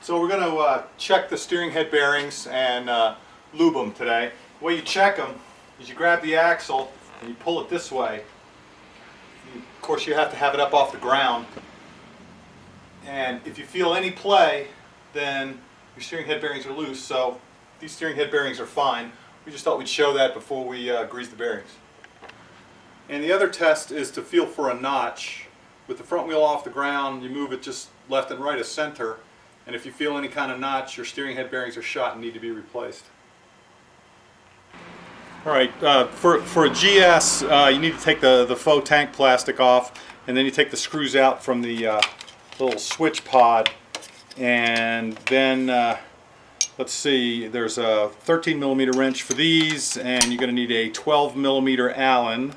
So we're going to check the steering head bearings and lube them today. The way you check them is you grab the axle and you pull it this way. Of course you have to have it up off the ground. And if you feel any play, then your steering head bearings are loose. So these steering head bearings are fine. We just thought we'd show that before we grease the bearings. And the other test is to feel for a notch. With the front wheel off the ground, you move it just left and right of center. And if you feel any kind of notch, your steering head bearings are shot and need to be replaced. Alright, for a GS, you need to take the faux tank plastic off, and then you take the screws out from the little switch pod, and then let's see, there's a 13mm wrench for these, and you're going to need a 12mm Allen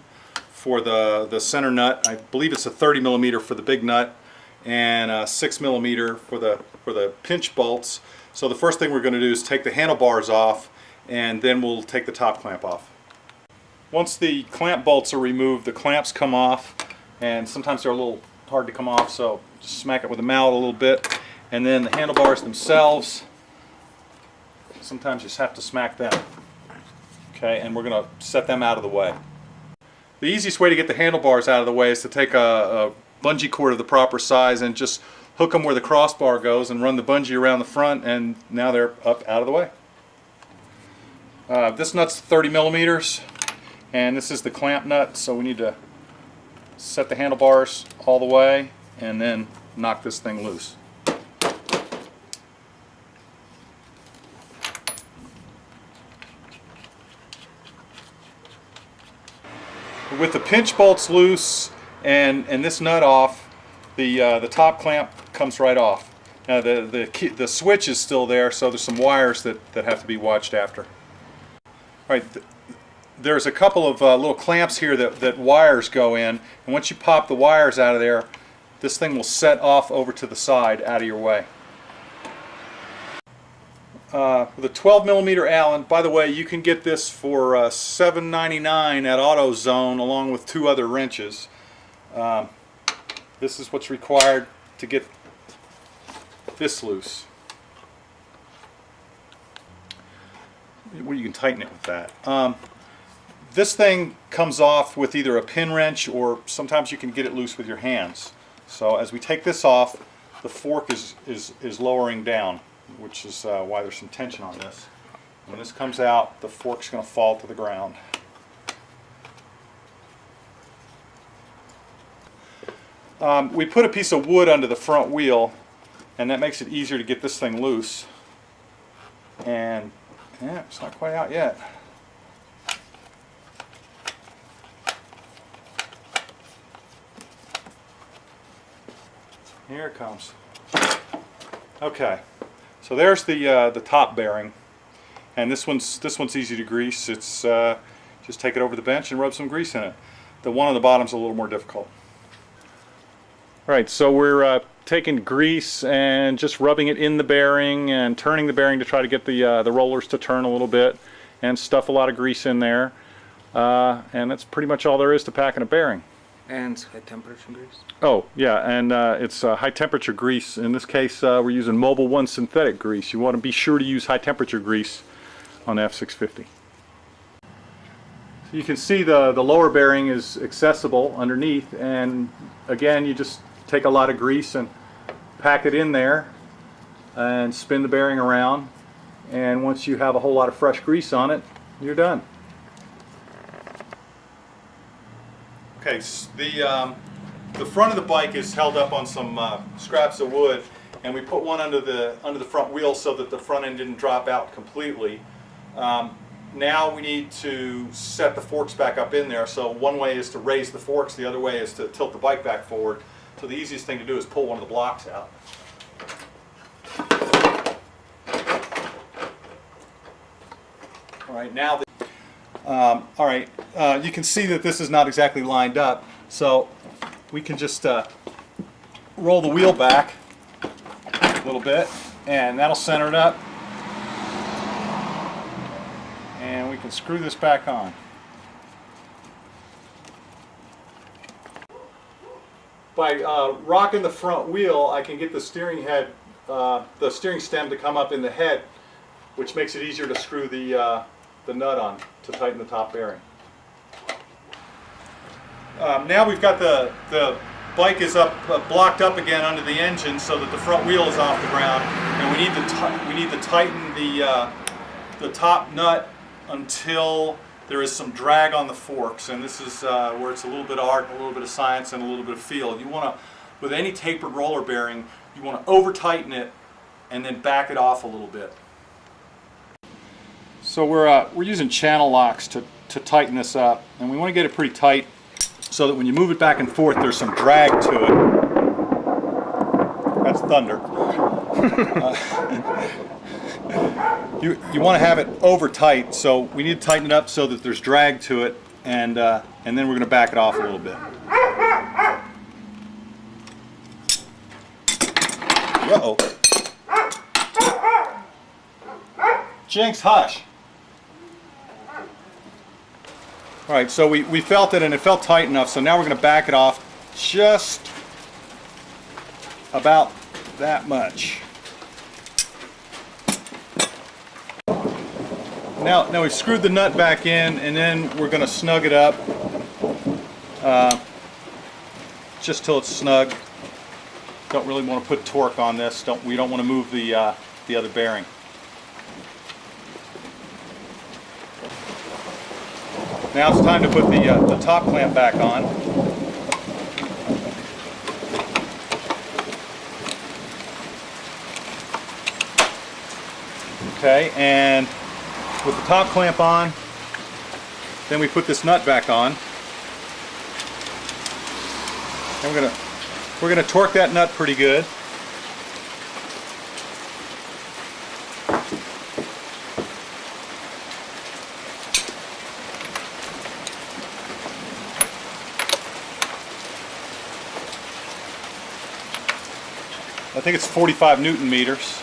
for the center nut. I believe it's a 30mm for the big nut, and a 6mm for the pinch bolts. So the first thing we're going to do is take the handlebars off, and then we'll take the top clamp off. Once the clamp bolts are removed, the clamps come off, and sometimes they're a little hard to come off, so just smack it with a mallet a little bit. And then the handlebars themselves, sometimes you just have to smack them. Okay, and we're going to set them out of the way. The easiest way to get the handlebars out of the way is to take a bungee cord of the proper size and just hook them where the crossbar goes and run the bungee around the front, and now they're up out of the way. This nut's 30mm, and this is the clamp nut, so we need to set the handlebars all the way and then knock this thing loose. With the pinch bolts loose and this nut off, the top clamp comes right off. Now the switch is still there, so there's some wires that have to be watched after. All right, there's a couple of little clamps here that wires go in, and once you pop the wires out of there, this thing will set off over to the side out of your way. With a 12mm Allen, by the way, you can get this for $7.99 at AutoZone along with 2 other wrenches. This is what's required to get this loose. Well, you can tighten it with that. This thing comes off with either a pin wrench, or sometimes you can get it loose with your hands. So as we take this off, the fork is lowering down, which is why there's some tension on this. When this comes out, the fork's going to fall to the ground. We put a piece of wood under the front wheel, and that makes it easier to get this thing loose. And yeah, it's not quite out yet. Here it comes. Okay, so there's the top bearing, and this one's easy to grease. It's just take it over the bench and rub some grease in it. The one on the bottom's a little more difficult. All right, so we're taking grease and just rubbing it in the bearing and turning the bearing to try to get the rollers to turn a little bit, and stuff a lot of grease in there, and that's pretty much all there is to packing a bearing. And high temperature grease? Oh, yeah, and it's high temperature grease. In this case, we're using Mobil 1 synthetic grease. You want to be sure to use high temperature grease on the F650. So you can see the lower bearing is accessible underneath, and again, you just take a lot of grease and pack it in there and spin the bearing around, and once you have a whole lot of fresh grease on it, you're done. Okay, the front of the bike is held up on some scraps of wood, and we put one under the front wheel so that the front end didn't drop out completely. Now we need to set the forks back up in there. So one way is to raise the forks, the other way is to tilt the bike back forward. So the easiest thing to do is pull one of the blocks out. All right, now you can see that this is not exactly lined up, so we can just roll the wheel back a little bit, and that'll center it up, and we can screw this back on. By rocking the front wheel, I can get the steering head the steering stem to come up in the head, which makes it easier to screw the nut on to tighten the top bearing. Now we've got the bike is blocked up again under the engine so that the front wheel is off the ground, and we need to tighten the top nut until there is some drag on the forks, and this is where it's a little bit of art, and a little bit of science, and a little bit of feel. You want to, with any tapered roller bearing, you want to over tighten it and then back it off a little bit. So we're using channel locks to tighten this up, and we want to get it pretty tight so that when you move it back and forth, there's some drag to it. That's thunder. You want to have it over tight, so we need to tighten it up so that there's drag to it, and then we're going to back it off a little bit. Uh-oh. Jinx, hush. All right, so we felt it, and it felt tight enough, so now we're going to back it off just about that much. Now we've screwed the nut back in, and then we're going to snug it up just till it's snug. Don't really want to put torque on this. We don't want to move the other bearing. Now it's time to put the top clamp back on. Okay, and with the top clamp on, then we put this nut back on. And we're gonna torque that nut pretty good. I think it's 45 Newton meters.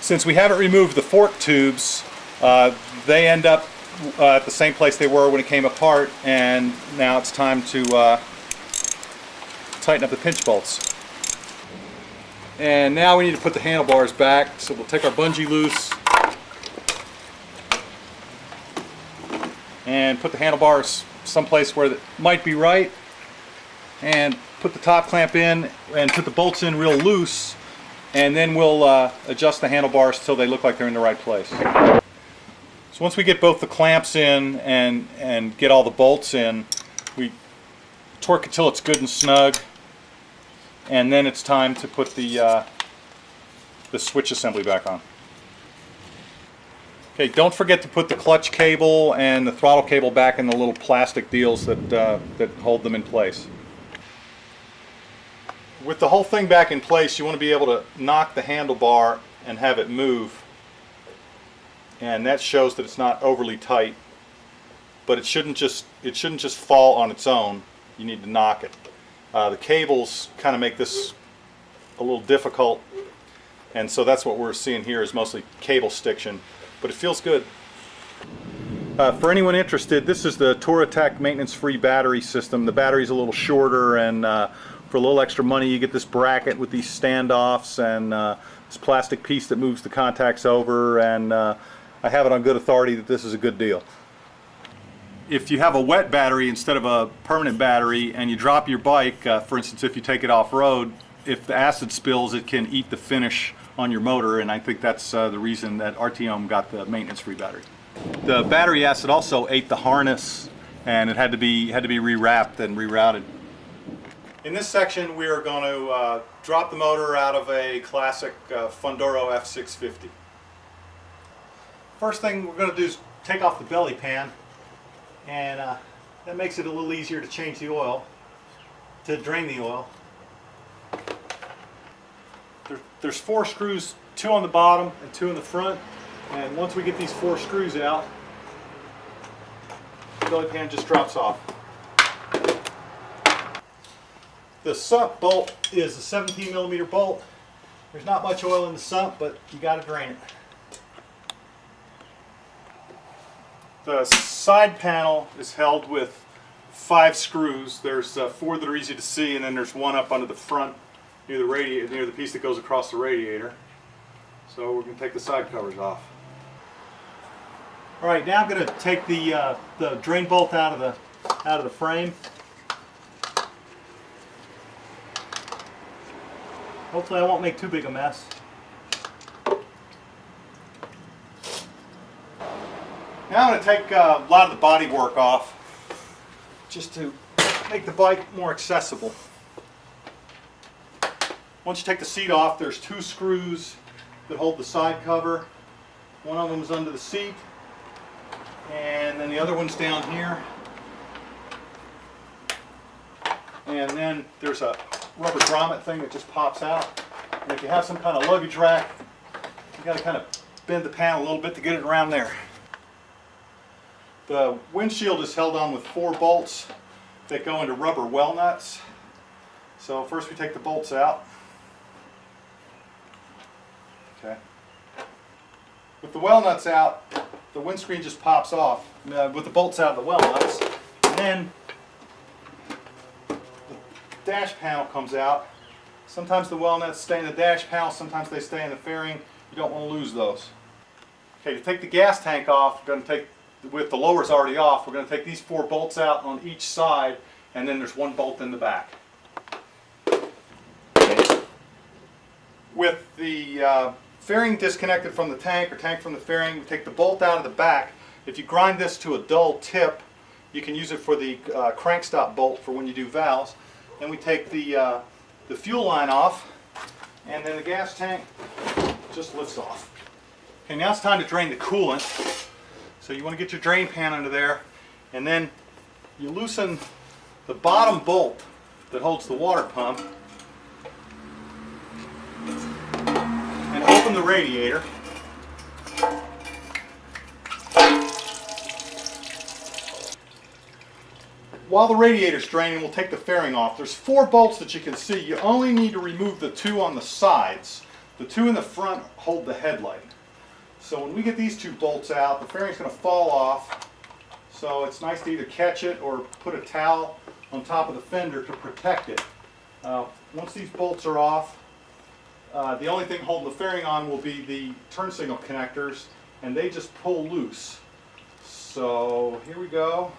Since we haven't removed the fork tubes, they end up at the same place they were when it came apart, and now it's time to tighten up the pinch bolts. And now we need to put the handlebars back, so we'll take our bungee loose and put the handlebars someplace where it might be right, and put the top clamp in and put the bolts in real loose, and then we'll adjust the handlebars till they look like they're in the right place. So once we get both the clamps in and get all the bolts in, we torque it till it's good and snug, and then it's time to put the switch assembly back on. Okay, don't forget to put the clutch cable and the throttle cable back in the little plastic deals that hold them in place. With the whole thing back in place, you want to be able to knock the handlebar and have it move. And that shows that it's not overly tight, but it shouldn't just fall on its own. You need to knock it. The cables kind of make this a little difficult, and so that's what we're seeing here is mostly cable stiction, but it feels good. For anyone interested, this is the Touratech maintenance-free battery system. The battery's a little shorter, and for a little extra money you get this bracket with these standoffs and this plastic piece that moves the contacts over, and I have it on good authority that this is a good deal. If you have a wet battery instead of a permanent battery and you drop your bike, for instance if you take it off-road, if the acid spills it can eat the finish on your motor, and I think that's the reason that Artium got the maintenance-free battery. The battery acid also ate the harness, and it had to be rewrapped and rerouted. In this section we are going to drop the motor out of a classic Fundoro F650. First thing we're going to do is take off the belly pan, and that makes it a little easier to change the oil, to drain the oil. There's 4 screws, 2 on the bottom and 2 in the front, and once we get these 4 screws out, the belly pan just drops off. The sump bolt is a 17mm bolt. There's not much oil in the sump, but you got to drain it. The side panel is held with 5 screws. There's 4 that are easy to see, and then there's one up under the front near the radiator, near the piece that goes across the radiator. So we're going to take the side covers off. All right, now I'm going to take the drain bolt out of the frame. Hopefully I won't make too big a mess. Now I'm going to take a lot of the body work off, just to make the bike more accessible. Once you take the seat off, there's 2 screws that hold the side cover. One of them is under the seat, and then the other one's down here. And then there's a rubber grommet thing that just pops out. And if you have some kind of luggage rack, you got to kind of bend the panel a little bit to get it around there. The windshield is held on with 4 bolts that go into rubber well nuts. So first we take the bolts out. Okay. With the well nuts out, the windscreen just pops off with the bolts out of the well nuts. And then the dash panel comes out. Sometimes the well nuts stay in the dash panel, sometimes they stay in the fairing. You don't want to lose those. Okay, to take the gas tank off, we're going to take, with the lowers already off, we're going to take these 4 bolts out on each side, and then there's 1 bolt in the back. With the fairing disconnected from the tank, or tank from the fairing, we take the bolt out of the back. If you grind this to a dull tip, you can use it for the crank stop bolt for when you do valves. Then we take the fuel line off, and then the gas tank just lifts off. Okay, now it's time to drain the coolant. So you want to get your drain pan under there, and then you loosen the bottom bolt that holds the water pump, and open the radiator. While the radiator's draining, we'll take the fairing off. There's 4 bolts that you can see. You only need to remove the 2 on the sides. The 2 in the front hold the headlight. So when we get these 2 bolts out, the fairing's going to fall off. So it's nice to either catch it or put a towel on top of the fender to protect it. Once these bolts are off, the only thing holding the fairing on will be the turn signal connectors, and they just pull loose. So here we go.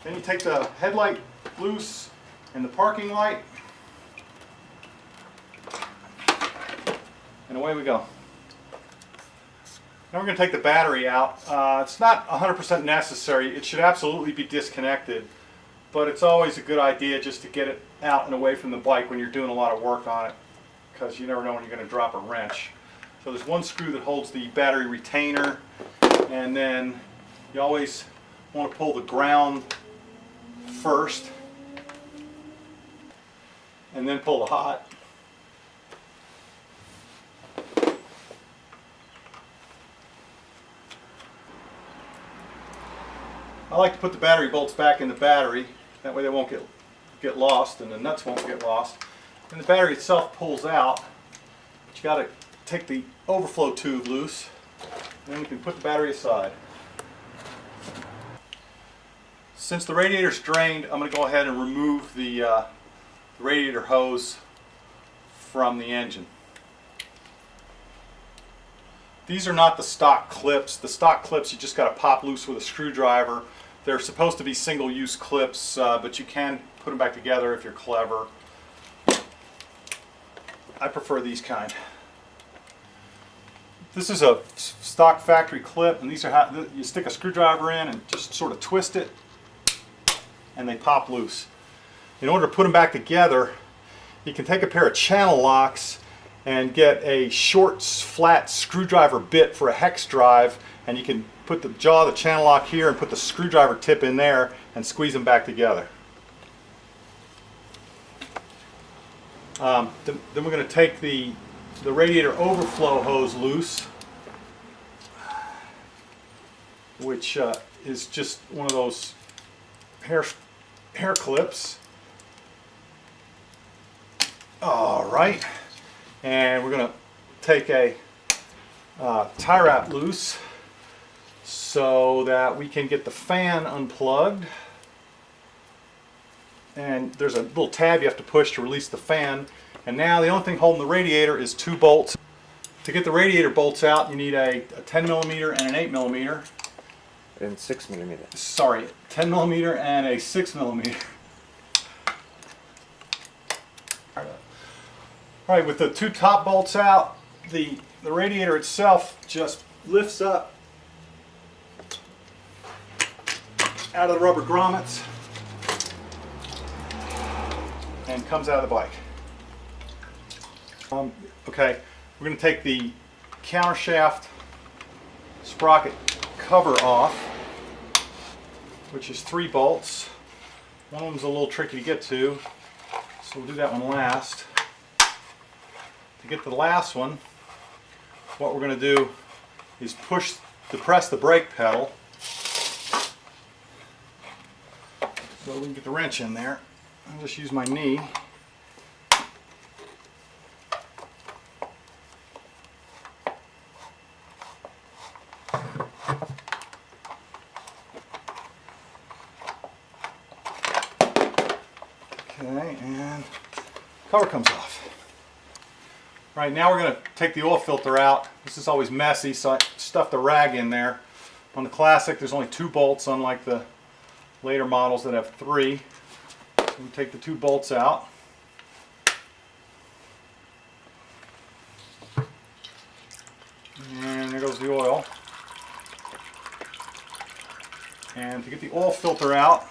Then you take the headlight loose and the parking light, and away we go. Now we're going to take the battery out. It's not 100% necessary. It should absolutely be disconnected, but it's always a good idea just to get it out and away from the bike when you're doing a lot of work on it, because you never know when you're going to drop a wrench. So there's 1 screw that holds the battery retainer, and then you always want to pull the ground first, and then pull the hot. I like to put the battery bolts back in the battery, that way they won't get lost and the nuts won't get lost. And the battery itself pulls out, but you got to take the overflow tube loose, and then we can put the battery aside. Since the radiator's drained, I'm going to go ahead and remove the radiator hose from the engine. These are not the stock clips. The stock clips you just got to pop loose with a screwdriver. They're supposed to be single-use clips, but you can put them back together if you're clever. I prefer these kind. This is a stock factory clip, and these are how you stick a screwdriver in and just sort of twist it, and they pop loose. In order to put them back together, you can take a pair of channel locks and get a short, flat screwdriver bit for a hex drive, and you can put the jaw of the channel lock here and put the screwdriver tip in there and squeeze them back together. Then we're going to take the radiator overflow hose loose, which is just one of those hair clips. All right, and we're going to take a tie wrap loose so that we can get the fan unplugged. And there's a little tab you have to push to release the fan. And now the only thing holding the radiator is 2 bolts. To get the radiator bolts out, you need a 10mm and an 8mm. And 6mm. Sorry, 10mm and a 6mm. Alright, with the 2 top bolts out, the radiator itself just lifts up out of the rubber grommets and comes out of the bike. Okay, we're going to take the countershaft sprocket cover off, which is 3 bolts. One of them's a little tricky to get to, so we'll do that one last. To get to the last one, what we're going to do is depress the brake pedal so we can get the wrench in there. I'll just use my knee. Okay, and cover comes off. Right, now we're going to take the oil filter out. This is always messy, so I stuffed a rag in there. On the Classic, there's only 2 bolts, unlike the later models that have 3. So we take the 2 bolts out. And there goes the oil. And to get the oil filter out,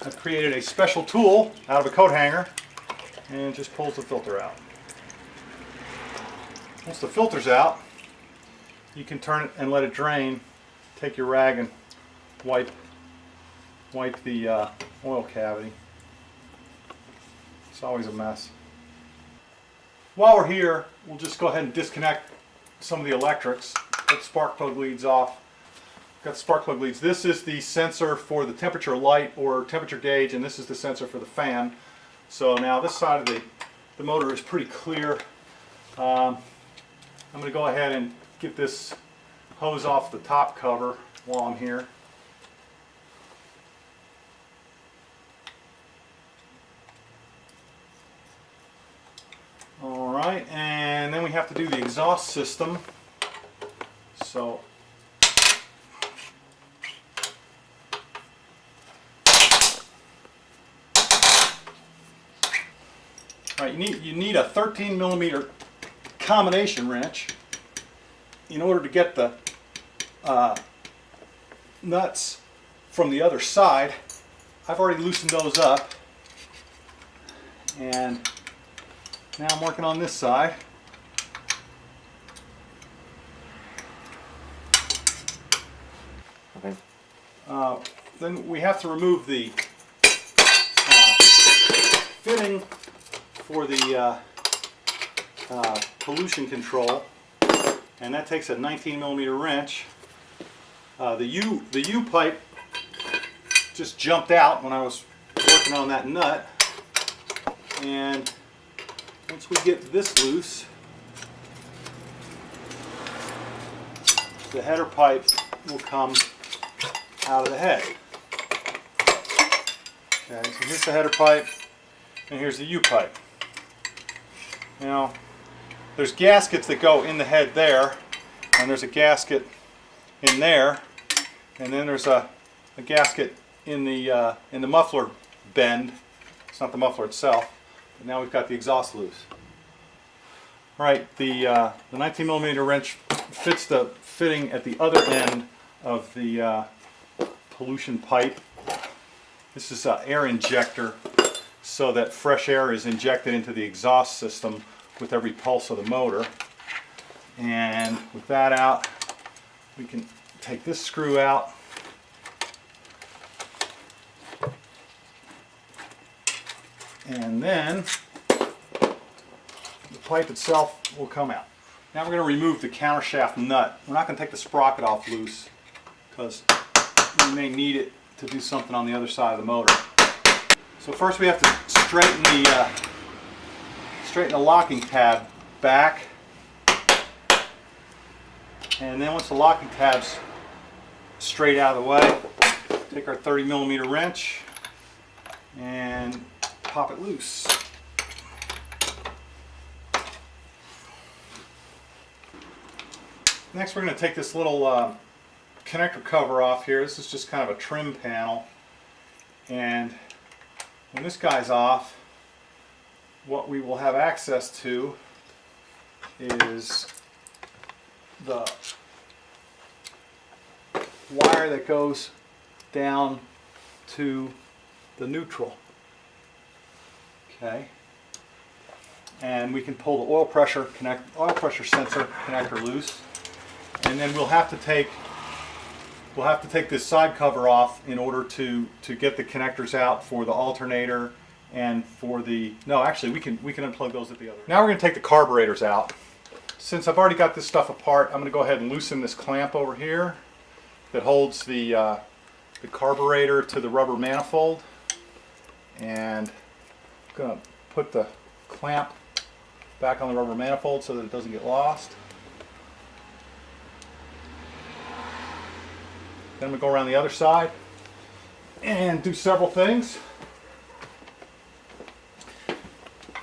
I've created a special tool out of a coat hanger, and it just pulls the filter out. Once the filter's out, you can turn it and let it drain. Take your rag and wipe the oil cavity. It's always a mess. While we're here, we'll just go ahead and disconnect some of the electrics. Put the spark plug leads off. Got the spark plug leads. This is the sensor for the temperature light or temperature gauge, and this is the sensor for the fan. So now this side of the motor is pretty clear. I'm going to go ahead and get this hose off the top cover while I'm here. Alright, and then we have to do the exhaust system. So right, you need a 13mm combination wrench in order to get the nuts from the other side. I've already loosened those up, and now I'm working on this side. Okay. Then we have to remove the fitting for the pollution control, and that takes a 19mm wrench. The U pipe just jumped out when I was working on that nut, and once we get this loose, the header pipe will come out of the head. Okay, so here's the header pipe, and here's the U pipe. Now, there's gaskets that go in the head there, and there's a gasket in there, and then there's a gasket in the muffler bend. It's not the muffler itself, but now we've got the exhaust loose. All right, the 19mm wrench fits the fitting at the other end of the pollution pipe. This is an air injector, so that fresh air is injected into the exhaust system with every pulse of the motor. And with that out, we can take this screw out. And then the pipe itself will come out. Now we're going to remove the countershaft nut. We're not going to take the sprocket off loose because we may need it to do something on the other side of the motor. So first we have to straighten the locking tab back, and then once the locking tab's straight out of the way, take our 30mm wrench and pop it loose. Next we're going to take this little connector cover off here. This is just kind of a trim panel, and when this guy's off, what we will have access to is the wire that goes down to the neutral. Okay, and we can pull the oil pressure sensor connector loose, and then we'll have to take this side cover off in order to get the connectors out for the alternator and for the, no, actually we can unplug those at the other. Now we're going to take the carburetors out. Since I've already got this stuff apart, I'm going to go ahead and loosen this clamp over here that holds the carburetor to the rubber manifold, and I'm going to put the clamp back on the rubber manifold so that it doesn't get lost. Then we go around the other side and do several things.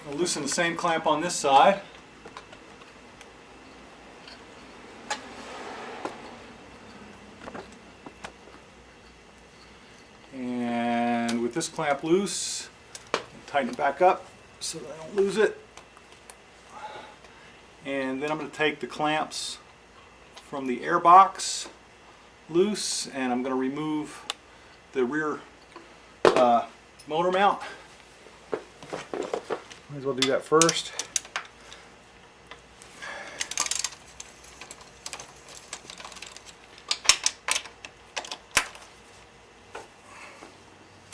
We'll loosen the same clamp on this side. And with this clamp loose, tighten it back up so that I don't lose it. And then I'm going to take the clamps from the air box loose, and I'm going to remove the rear motor mount. Might as well do that first.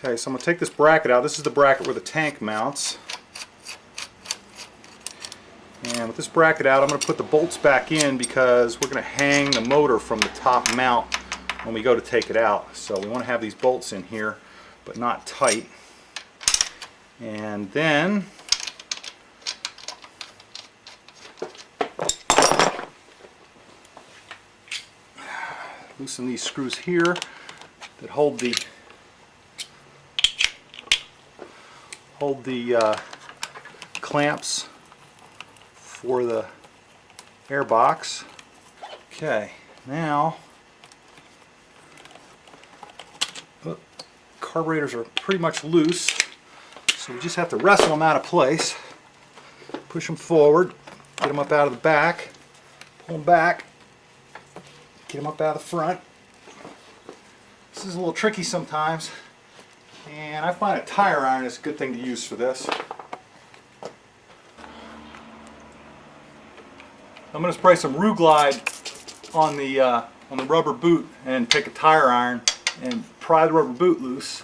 Okay, so I'm going to take this bracket out. This is the bracket where the tank mounts. And with this bracket out, I'm going to put the bolts back in because we're going to hang the motor from the top mount when we go to take it out. So we want to have these bolts in here, but not tight. And then loosen these screws here that hold the clamps for the air box. Okay, now carburetors are pretty much loose, so we just have to wrestle them out of place, push them forward, get them up out of the back, pull them back, get them up out of the front. This is a little tricky sometimes, and I find a tire iron is a good thing to use for this. I'm going to spray some Glide on the rubber boot and take a tire iron and pry the rubber boot loose.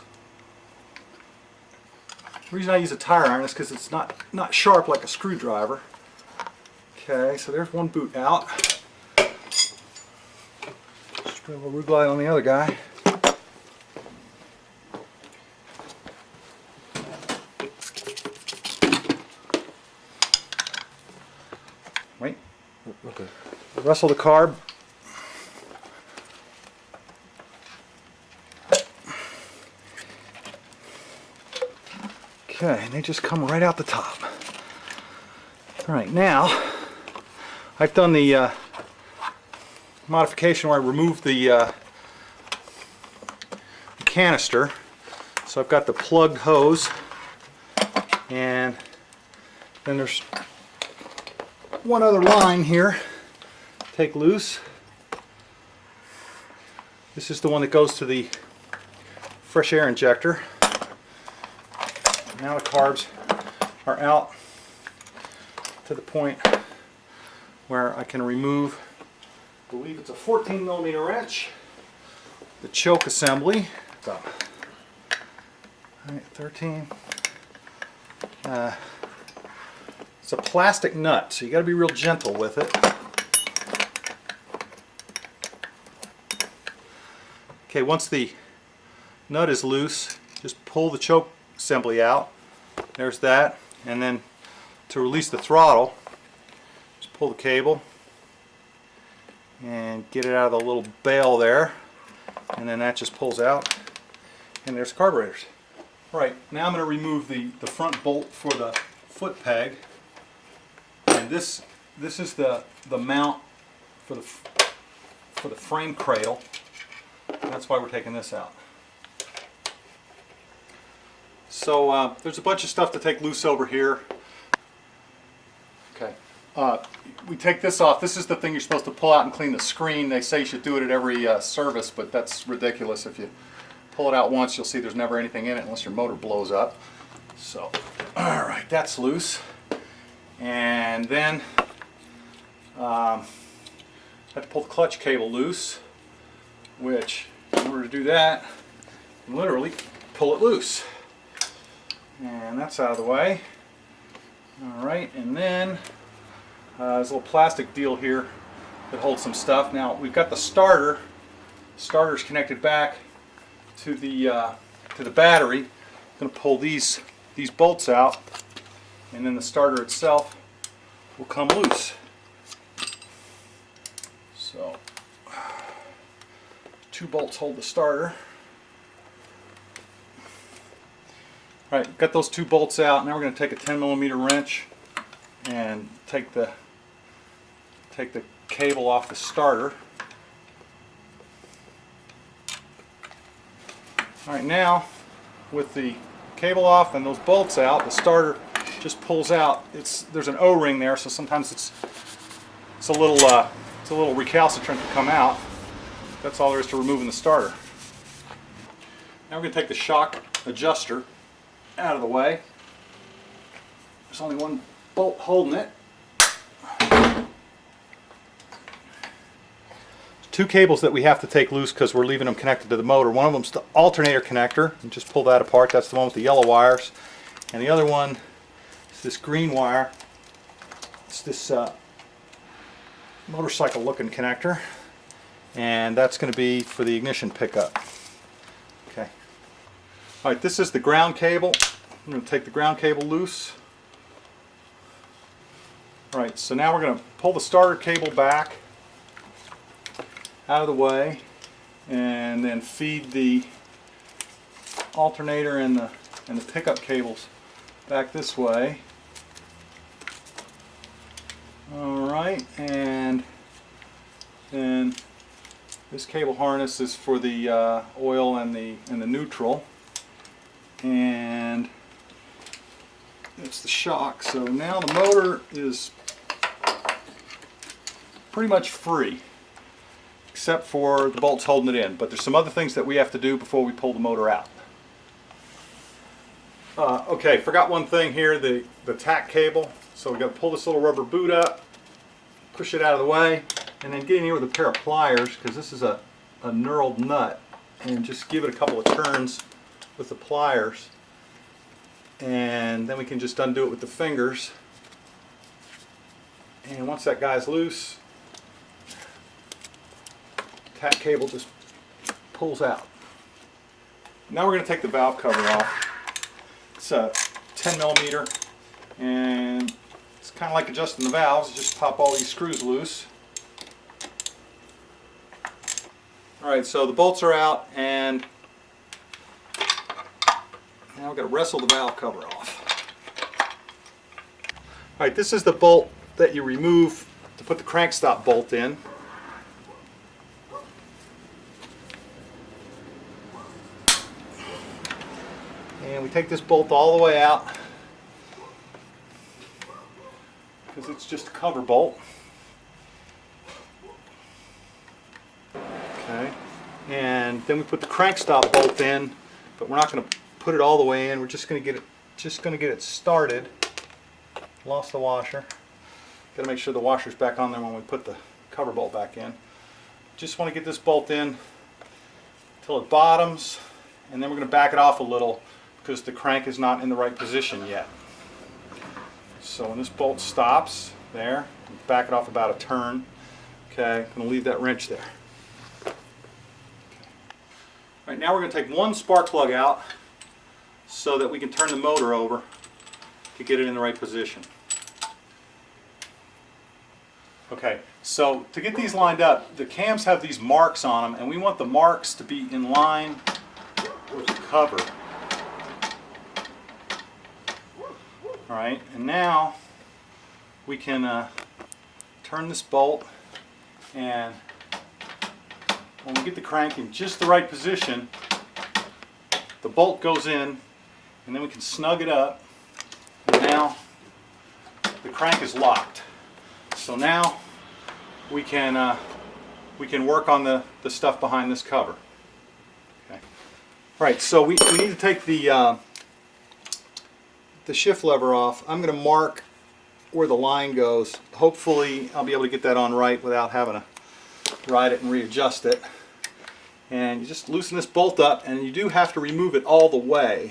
The reason I use a tire iron is because it's not sharp like a screwdriver. Okay, so there's one boot out. Spray a little Glide on the other guy. Wait. Okay. Wrestle the carb. Okay, and they just come right out the top. Alright, now I've done the modification where I removed the canister. So I've got the plugged hose, and then there's one other line here. Take loose. This is the one that goes to the fresh air injector. Now the carbs are out to the point where I can remove, I believe it's a 14mm wrench, the choke assembly. So, alright, 13. It's a plastic nut, so you got to be real gentle with it. Okay, once the nut is loose, just pull the choke assembly out. There's that. And then to release the throttle, just pull the cable and get it out of the little bail there, and then that just pulls out, and there's the carburetors. Alright, now I'm going to remove the front bolt for the foot peg, and this is the mount for the frame cradle. That's why we're taking this out. So there's a bunch of stuff to take loose over here. Okay. We take this off. This is the thing you're supposed to pull out and clean the screen. They say you should do it at every service, but that's ridiculous. If you pull it out once, you'll see there's never anything in it unless your motor blows up. So, alright, that's loose. And then I have to pull the clutch cable loose, which in order to do that, you literally pull it loose. And that's out of the way. Alright, and then there's a little plastic deal here that holds some stuff. Now we've got the starter. Starter's connected back to the battery. I'm going to pull these bolts out, and then the starter itself will come loose. So 2 bolts hold the starter. Alright, got those 2 bolts out. Now we're going to take a 10mm wrench and take the cable off the starter. Alright, now with the cable off and those bolts out, the starter just pulls out. There's an O-ring there, so sometimes it's a little recalcitrant to come out. That's all there is to removing the starter. Now we're going to take the shock adjuster out of the way. There's only one bolt holding it. 2 cables that we have to take loose because we're leaving them connected to the motor. One of them's the alternator connector, and just pull that apart. That's the one with the yellow wires. And the other one is this green wire. It's this motorcycle looking connector, and that's going to be for the ignition pickup. Okay. Alright, this is the ground cable. I'm going to take the ground cable loose. Alright, so now we're going to pull the starter cable back out of the way, and then feed the alternator and the pickup cables back this way. Alright, and then this cable harness is for the oil and the neutral, and it's the shock. So now the motor is pretty much free, except for the bolts holding it in. But there's some other things that we have to do before we pull the motor out. Okay, forgot one thing here, the tack cable. So we've got to pull this little rubber boot up, push it out of the way, and then get in here with a pair of pliers, because this is a knurled nut, and just give it a couple of turns with the pliers, and then we can just undo it with the fingers. And once that guy's loose, tack cable just pulls out. Now we're going to take the valve cover off. It's a 10mm, and it's kind of like adjusting the valves. You just pop all these screws loose. Alright, so the bolts are out, and now we've got to wrestle the valve cover off. Alright, this is the bolt that you remove to put the crank stop bolt in. And we take this bolt all the way out because it's just a cover bolt. Okay, and then we put the crank stop bolt in, but we're not going to put it all the way in. We're just going to get it started. Lost the washer. Got to make sure the washer's back on there when we put the cover bolt back in. Just want to get this bolt in till it bottoms, and then we're going to back it off a little because the crank is not in the right position yet. So when this bolt stops there, back it off about a turn. Okay, I'm going to leave that wrench there. Right, now we're going to take one spark plug out, so that we can turn the motor over to get it in the right position. Okay, so to get these lined up, the cams have these marks on them, and we want the marks to be in line with the cover. Alright, and now we can turn this bolt, and when we get the crank in just the right position, the bolt goes in, and then we can snug it up, and now the crank is locked. So now we can work on the stuff behind this cover. Okay. Right, so we need to take the shift lever off. I'm going to mark where the line goes. Hopefully I'll be able to get that on right without having to ride it and readjust it. And you just loosen this bolt up, and you do have to remove it all the way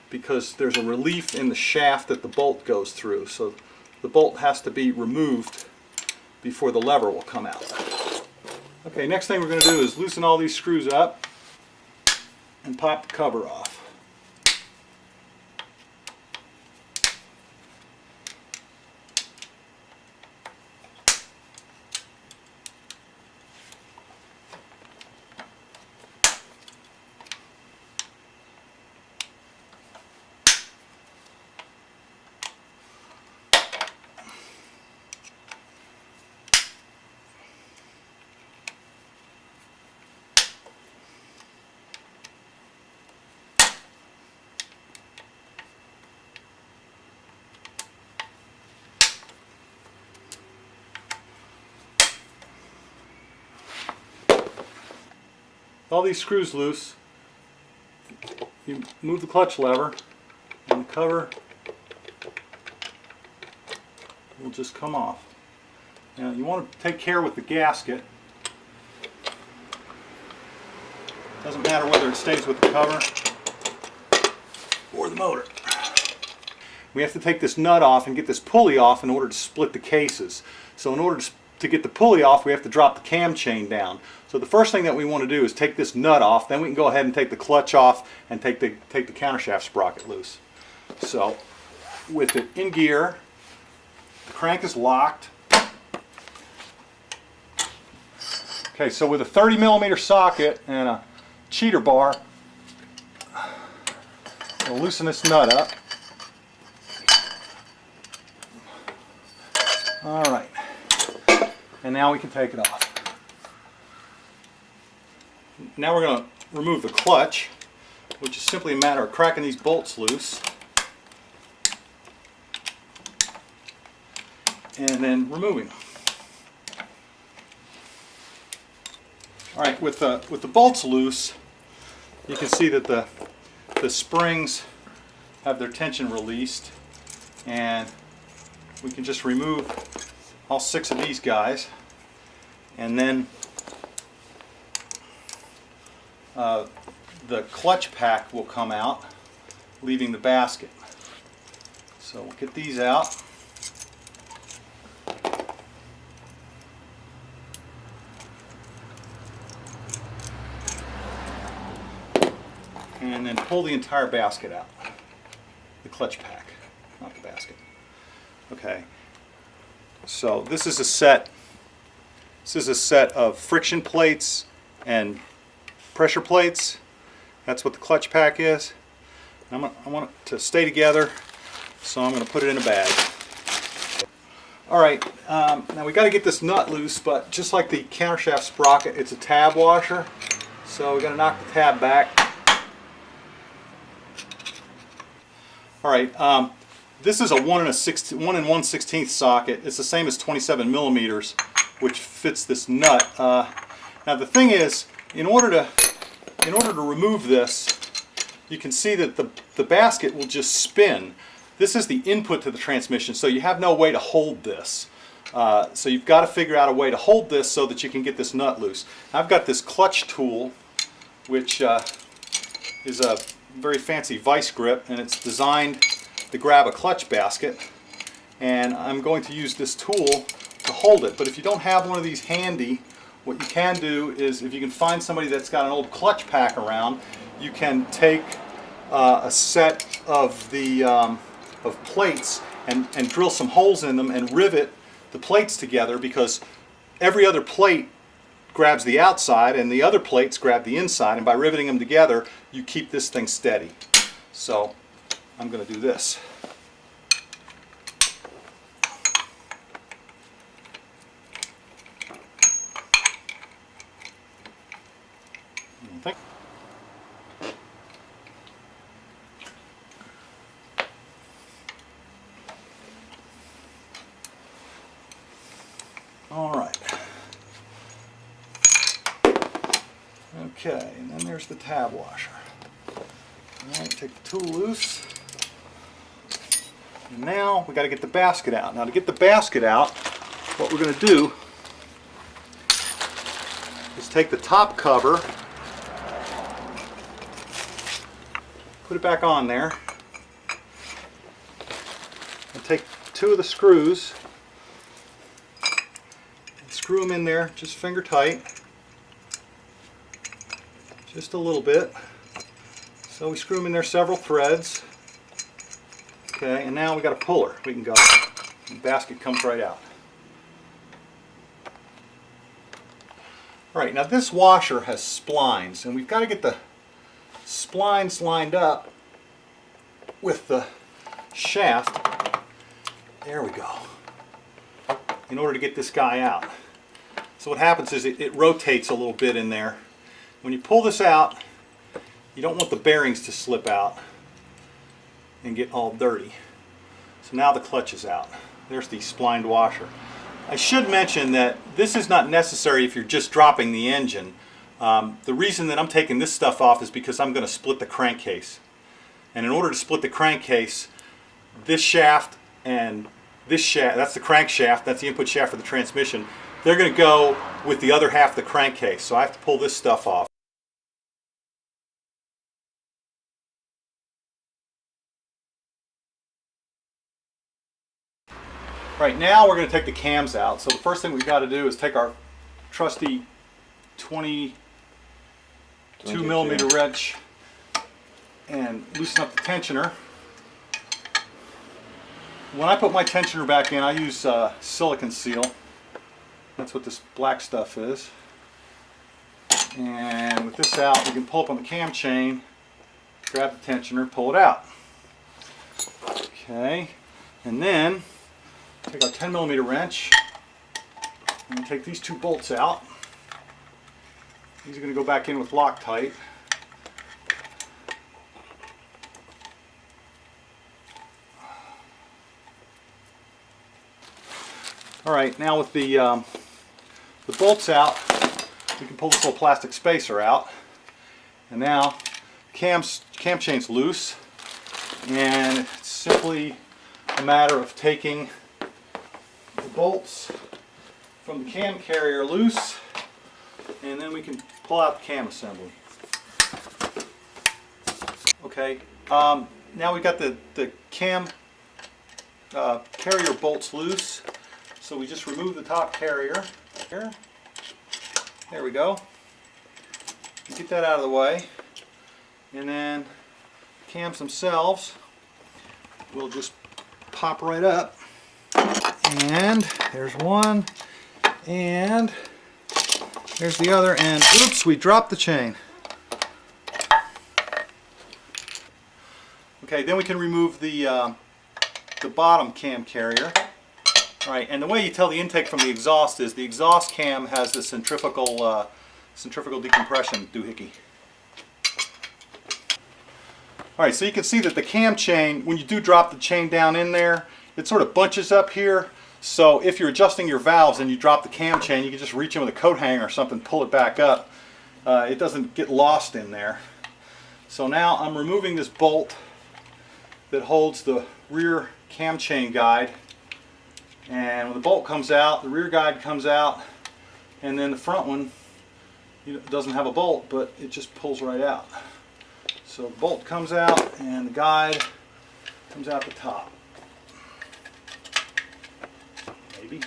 because there's a relief in the shaft that the bolt goes through. So the bolt has to be removed before the lever will come out. Okay, next thing we're going to do is loosen all these screws up and pop the cover off. All these screws loose, you move the clutch lever and the cover will just come off. Now you want to take care with the gasket. Doesn't matter whether it stays with the cover or the motor. We have to take this nut off and get this pulley off in order to split the cases. So in order to get the pulley off, we have to drop the cam chain down. So the first thing that we want to do is take this nut off, then we can go ahead and take the clutch off and take the countershaft sprocket loose. So with it in gear, the crank is locked. Okay, so with a 30mm socket and a cheater bar, we'll loosen this nut up. Alright, and now we can take it off. Now we're going to remove the clutch, which is simply a matter of cracking these bolts loose and then removing them. Alright, with the bolts loose, you can see that the springs have their tension released, and we can just remove all 6 of these guys, and then the clutch pack will come out, leaving the basket. So we'll get these out. And then pull the entire basket out. The clutch pack, not the basket. Okay. So this is a set of friction plates and pressure plates. That's what the clutch pack is. I want it to stay together, so I'm going to put it in a bag. Alright, now we got to get this nut loose, but just like the countershaft sprocket, it's a tab washer, so we got to knock the tab back. Alright, this is a 1 1/16 socket. It's the same as 27mm, which fits this nut. Now the thing is, in order to remove this, you can see that the basket will just spin. This is the input to the transmission, so you have no way to hold this. So you've got to figure out a way to hold this so that you can get this nut loose. I've got this clutch tool, which is a very fancy vice grip, and it's designed to grab a clutch basket, and I'm going to use this tool to hold it. But if you don't have one of these handy, what you can do is, if you can find somebody that's got an old clutch pack around, you can take a set of the of plates and drill some holes in them and rivet the plates together, because every other plate grabs the outside and the other plates grab the inside, and by riveting them together you keep this thing steady. So I'm going to do this. All right. Okay, and then there's the tab washer. All right, take the tool loose. And now we got to get the basket out. Now to get the basket out, what we're going to do is take the top cover, put it back on there, and take two of the screws, and screw them in there just finger tight, just a little bit. So we screw them in there several threads. Okay, and now we got a puller. We can go. The basket comes right out. All right, now this washer has splines, and we've got to get the splines lined up with the shaft. There we go. In order to get this guy out. So what happens is it rotates a little bit in there. When you pull this out, you don't want the bearings to slip out and get all dirty. So now the clutch is out. There's the splined washer. I should mention that this is not necessary if you're just dropping the engine. The reason that I'm taking this stuff off is because I'm going to split the crankcase. And in order to split the crankcase, this shaft and this shaft, that's the crankshaft, that's the input shaft for the transmission, they're going to go with the other half of the crankcase. So I have to pull this stuff off. Right now we're going to take the cams out. So the first thing we've got to do is take our trusty 22 millimeter wrench and loosen up the tensioner. When I put my tensioner back in, I use silicone seal. That's what this black stuff is. And with this out, we can pull up on the cam chain, grab the tensioner, pull it out. Okay, and then take our 10 millimeter wrench and take these two bolts out. These are going to go back in with Loctite. All right, now with the bolts out, we can pull this little plastic spacer out. And now cam chain's loose, and it's simply a matter of taking the bolts from the cam carrier loose, and then we can pull out the cam assembly. Okay, now we've got the cam carrier bolts loose, so we just remove the top carrier. There we go. Get that out of the way, and then cams themselves will just pop right up. And there's one, and there's the other, and oops, we dropped the chain. Okay, then we can remove the bottom cam carrier. All right, and the way you tell the intake from the exhaust is the exhaust cam has the centrifugal decompression doohickey. All right, so you can see that the cam chain, when you do drop the chain down in there, it sort of bunches up here. So if you're adjusting your valves and you drop the cam chain, you can just reach in with a coat hanger or something, pull it back up. It doesn't get lost in there. So now I'm removing this bolt that holds the rear cam chain guide. And when the bolt comes out, the rear guide comes out, and then the front one doesn't have a bolt, but it just pulls right out. So the bolt comes out and the guide comes out the top. Maybe.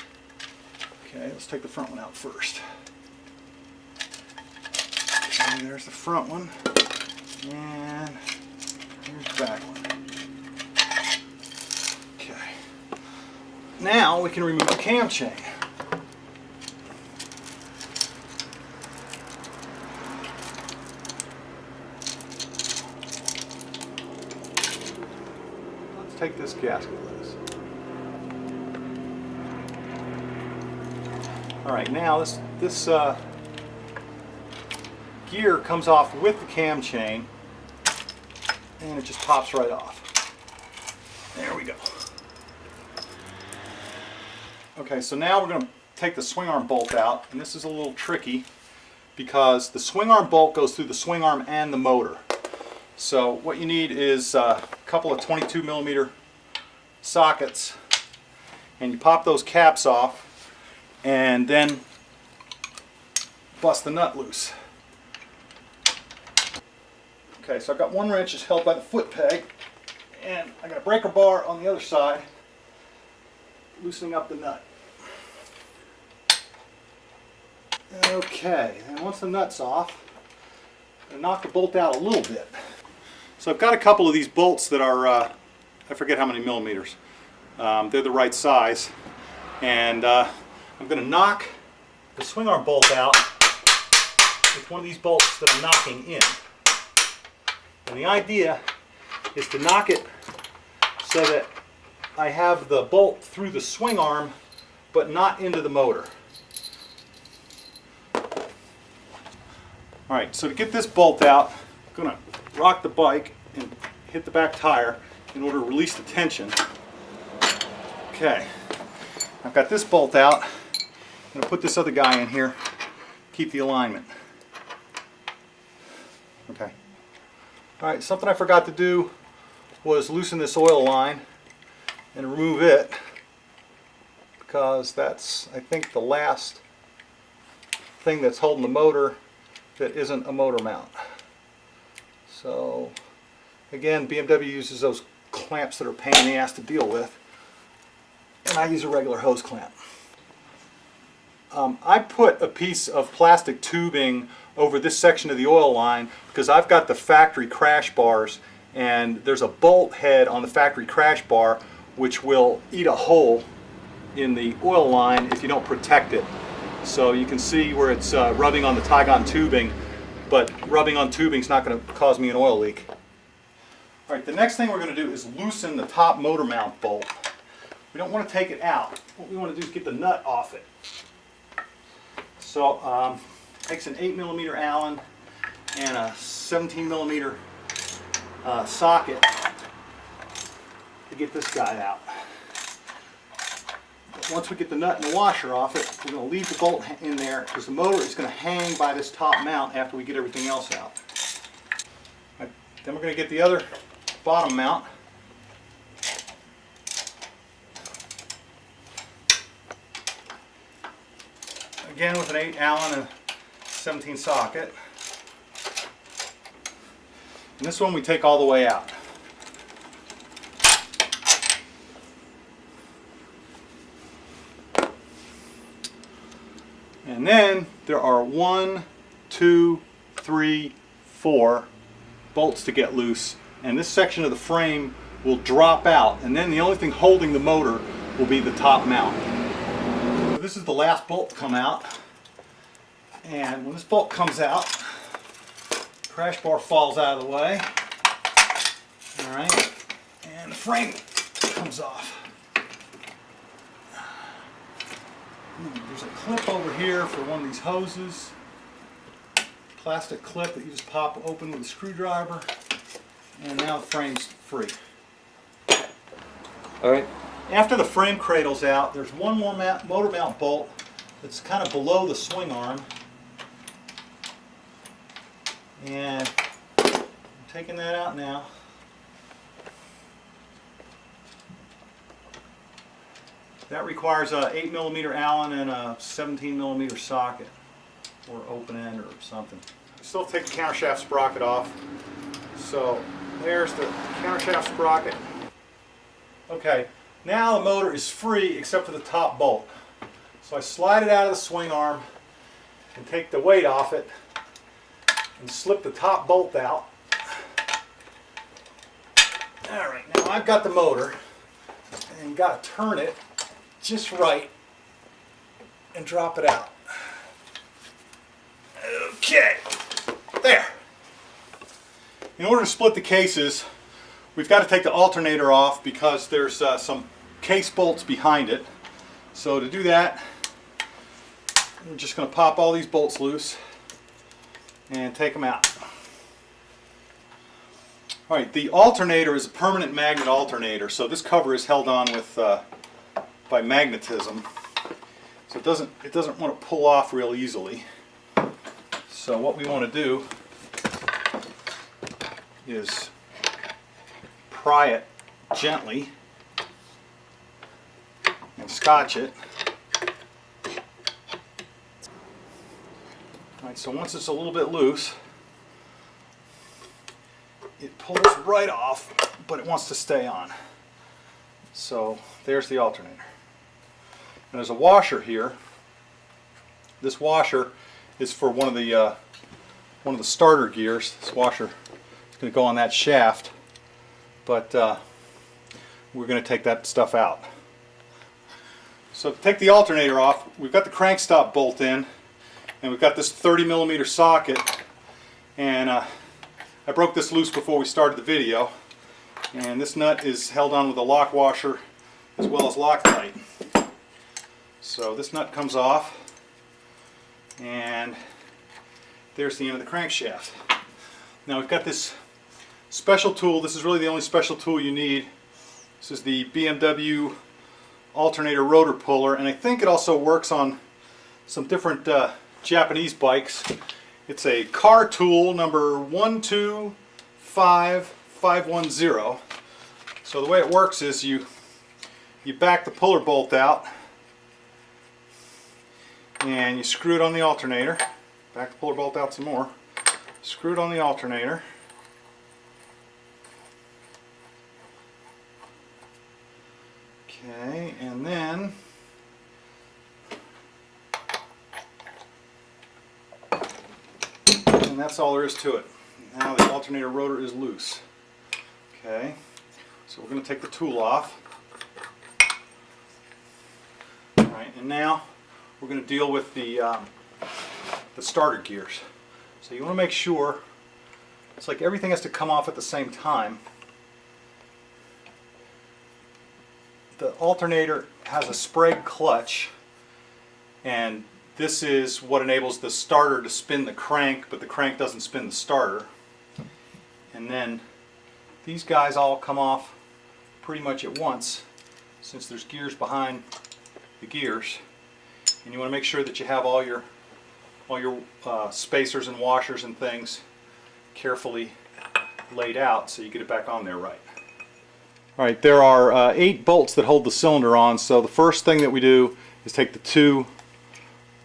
Okay, let's take the front one out first. Okay, there's the front one. And back one. Okay. Now we can remove the cam chain. Let's take this gasket loose. All right, now this gear comes off with the cam chain, and it just pops right off. There we go. Okay, so now we're going to take the swing arm bolt out, and this is a little tricky because the swing arm bolt goes through the swing arm and the motor. So what you need is a couple of 22mm sockets, and you pop those caps off and then bust the nut loose. Okay, so I've got one wrench is held by the foot peg, and I got a breaker bar on the other side loosening up the nut. Okay, and once the nut's off, I knock the bolt out a little bit. So I've got a couple of these bolts that are, I forget how many millimeters. They're the right size. And I'm going to knock the swing arm bolt out with one of these bolts that I'm knocking in. And the idea is to knock it so that I have the bolt through the swing arm but not into the motor. Alright, so to get this bolt out, I'm going to rock the bike and hit the back tire in order to release the tension. Okay, I've got this bolt out. I'm going to put this other guy in here, keep the alignment. Okay. Alright, something I forgot to do was loosen this oil line and remove it, because that's, I think, the last thing that's holding the motor that isn't a motor mount. So again, BMW uses those clamps that are a pain in the ass to deal with, and I use a regular hose clamp. I put a piece of plastic tubing over this section of the oil line because I've got the factory crash bars, and there's a bolt head on the factory crash bar which will eat a hole in the oil line if you don't protect it. So you can see where it's rubbing on the Tygon tubing, but rubbing on tubing is not going to cause me an oil leak. Alright, the next thing we're going to do is loosen the top motor mount bolt. We don't want to take it out. What we want to do is get the nut off it. So takes an 8mm Allen and a 17mm socket to get this guy out. But once we get the nut and the washer off it, we're going to leave the bolt in there because the motor is going to hang by this top mount after we get everything else out. Right, then we're going to get the other bottom mount. Again with an 8 Allen and 17 socket. And this one we take all the way out. And then there are 1, 2, 3, 4 bolts to get loose, and this section of the frame will drop out, and then the only thing holding the motor will be the top mount. So this is the last bolt to come out, and when this bolt comes out, the crash bar falls out of the way. Alright, and the frame comes off. There's a clip over here for one of these hoses. Plastic clip that you just pop open with a screwdriver. And now the frame's free. Alright. After the frame cradle's out, there's one more motor mount bolt that's kind of below the swing arm. And I'm taking that out now. That requires a 8mm Allen and a 17mm socket, or open end or something. I still take the countershaft sprocket off. So there's the countershaft sprocket. Okay, now the motor is free except for the top bolt. So I slide it out of the swing arm and take the weight off it and slip the top bolt out. Alright, now I've got the motor and got to turn it just right and drop it out. Okay, there. In order to split the cases, we've got to take the alternator off because there's some case bolts behind it. So to do that, I'm just going to pop all these bolts loose and take them out. Alright, the alternator is a permanent magnet alternator, so this cover is held on with by magnetism. So it doesn't want to pull off real easily. So what we want to do is pry it gently and scotch it. Alright, so once it's a little bit loose, it pulls right off, but it wants to stay on. So there's the alternator. And there's a washer here. This washer is for one of the starter gears. This washer is going to go on that shaft, but we're going to take that stuff out. So to take the alternator off, we've got the crank stop bolt in, and we've got this 30mm socket, and I broke this loose before we started the video, and this nut is held on with a lock washer as well as Loctite. So this nut comes off, and there's the end of the crankshaft. Now we've got this special tool. This is really the only special tool you need. This is the BMW alternator rotor puller, and I think it also works on some different Japanese bikes. It's a car tool number 125510. So the way it works is you back the puller bolt out and you screw it on the alternator. Back the puller bolt out some more. Screw it on the alternator. Okay, and then that's all there is to it. Now the alternator rotor is loose. Okay, so we're going to take the tool off. Alright, and now we're going to deal with the starter gears. So you want to make sure, it's like everything has to come off at the same time. The alternator has a Sprague clutch, and this is what enables the starter to spin the crank, but the crank doesn't spin the starter. And then these guys all come off pretty much at once, since there's gears behind the gears. And you want to make sure that you have all your spacers and washers and things carefully laid out so you get it back on there right. Alright, there are 8 bolts that hold the cylinder on, so the first thing that we do is take the 2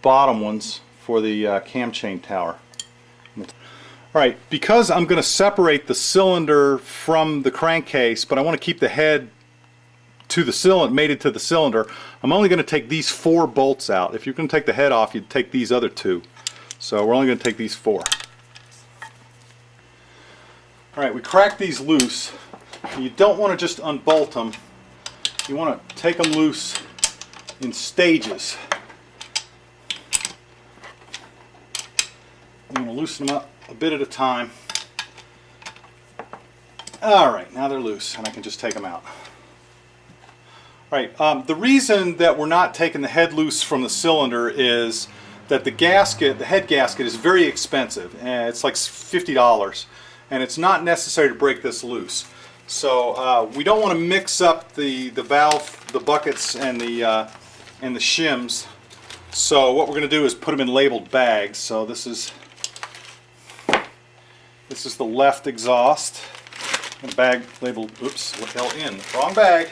bottom ones for the cam chain tower. Alright, because I'm going to separate the cylinder from the crankcase, but I want to keep the head to the cylinder, mated to the cylinder, I'm only going to take these 4 bolts out. If you're going to take the head off, you'd take these other 2. So we're only going to take these 4. Alright, we crack these loose. You don't want to just unbolt them. You want to take them loose in stages. You want to loosen them up a bit at a time. Alright, now they're loose and I can just take them out. Alright, the reason that we're not taking the head loose from the cylinder is that the gasket, the head gasket, is very expensive. It's like $50, and it's not necessary to break this loose. So we don't want to mix up the valve, the buckets, and the shims. So what we're going to do is put them in labeled bags. So this is the left exhaust. And a bag labeled, oops, LN, wrong bag.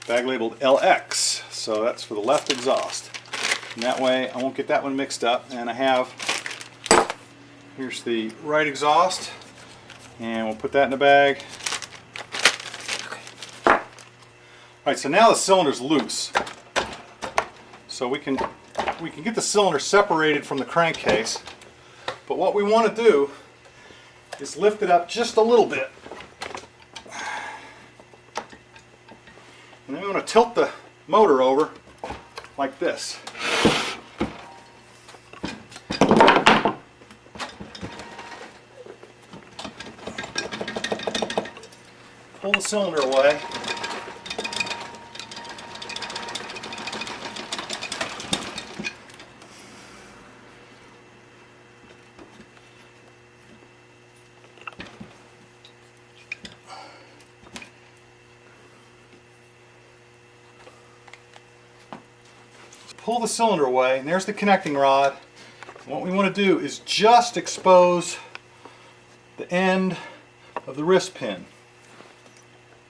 Bag labeled LX. So that's for the left exhaust. And that way I won't get that one mixed up. And I have, here's the right exhaust. And we'll put that in the bag. Alright, so now the cylinder's loose. So we can get the cylinder separated from the crankcase. But what we want to do is lift it up just a little bit. And then we want to tilt the motor over like this. Pull the cylinder away. Pull the cylinder away, and there's the connecting rod. And what we want to do is just expose the end of the wrist pin.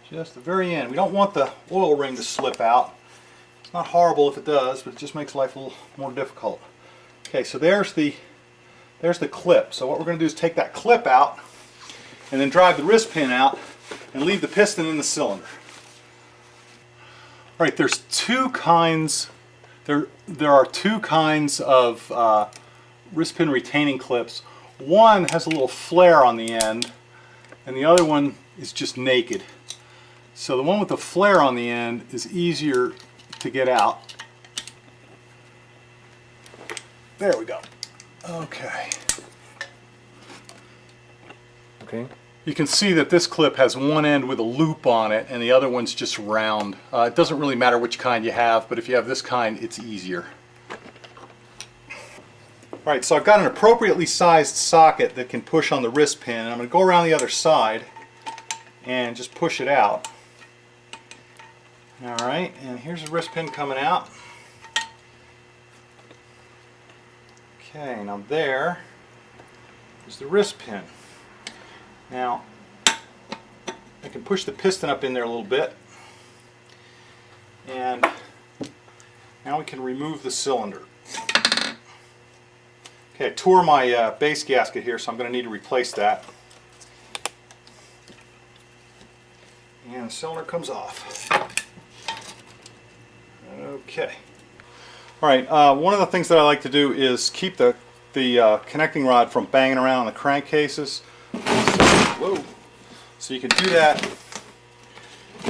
Just the very end. We don't want the oil ring to slip out. It's not horrible if it does, but it just makes life a little more difficult. Okay, so there's the clip. So what we're going to do is take that clip out and then drive the wrist pin out and leave the piston in the cylinder. All right, there's two kinds. There are two kinds of wrist pin retaining clips. One has a little flare on the end, and the other one is just naked. So the one with the flare on the end is easier to get out. There we go. Okay. Okay. You can see that this clip has one end with a loop on it and the other one's just round. It doesn't really matter which kind you have, but if you have this kind, it's easier. Alright, so I've got an appropriately sized socket that can push on the wrist pin. I'm going to go around the other side and just push it out. Alright, and here's the wrist pin coming out. Okay, now there is the wrist pin. Now, I can push the piston up in there a little bit, and now we can remove the cylinder. Okay, I tore my base gasket here, so I'm going to need to replace that. And the cylinder comes off. Okay. Alright, one of the things that I like to do is keep the connecting rod from banging around on the crankcases. Whoa. So you can do that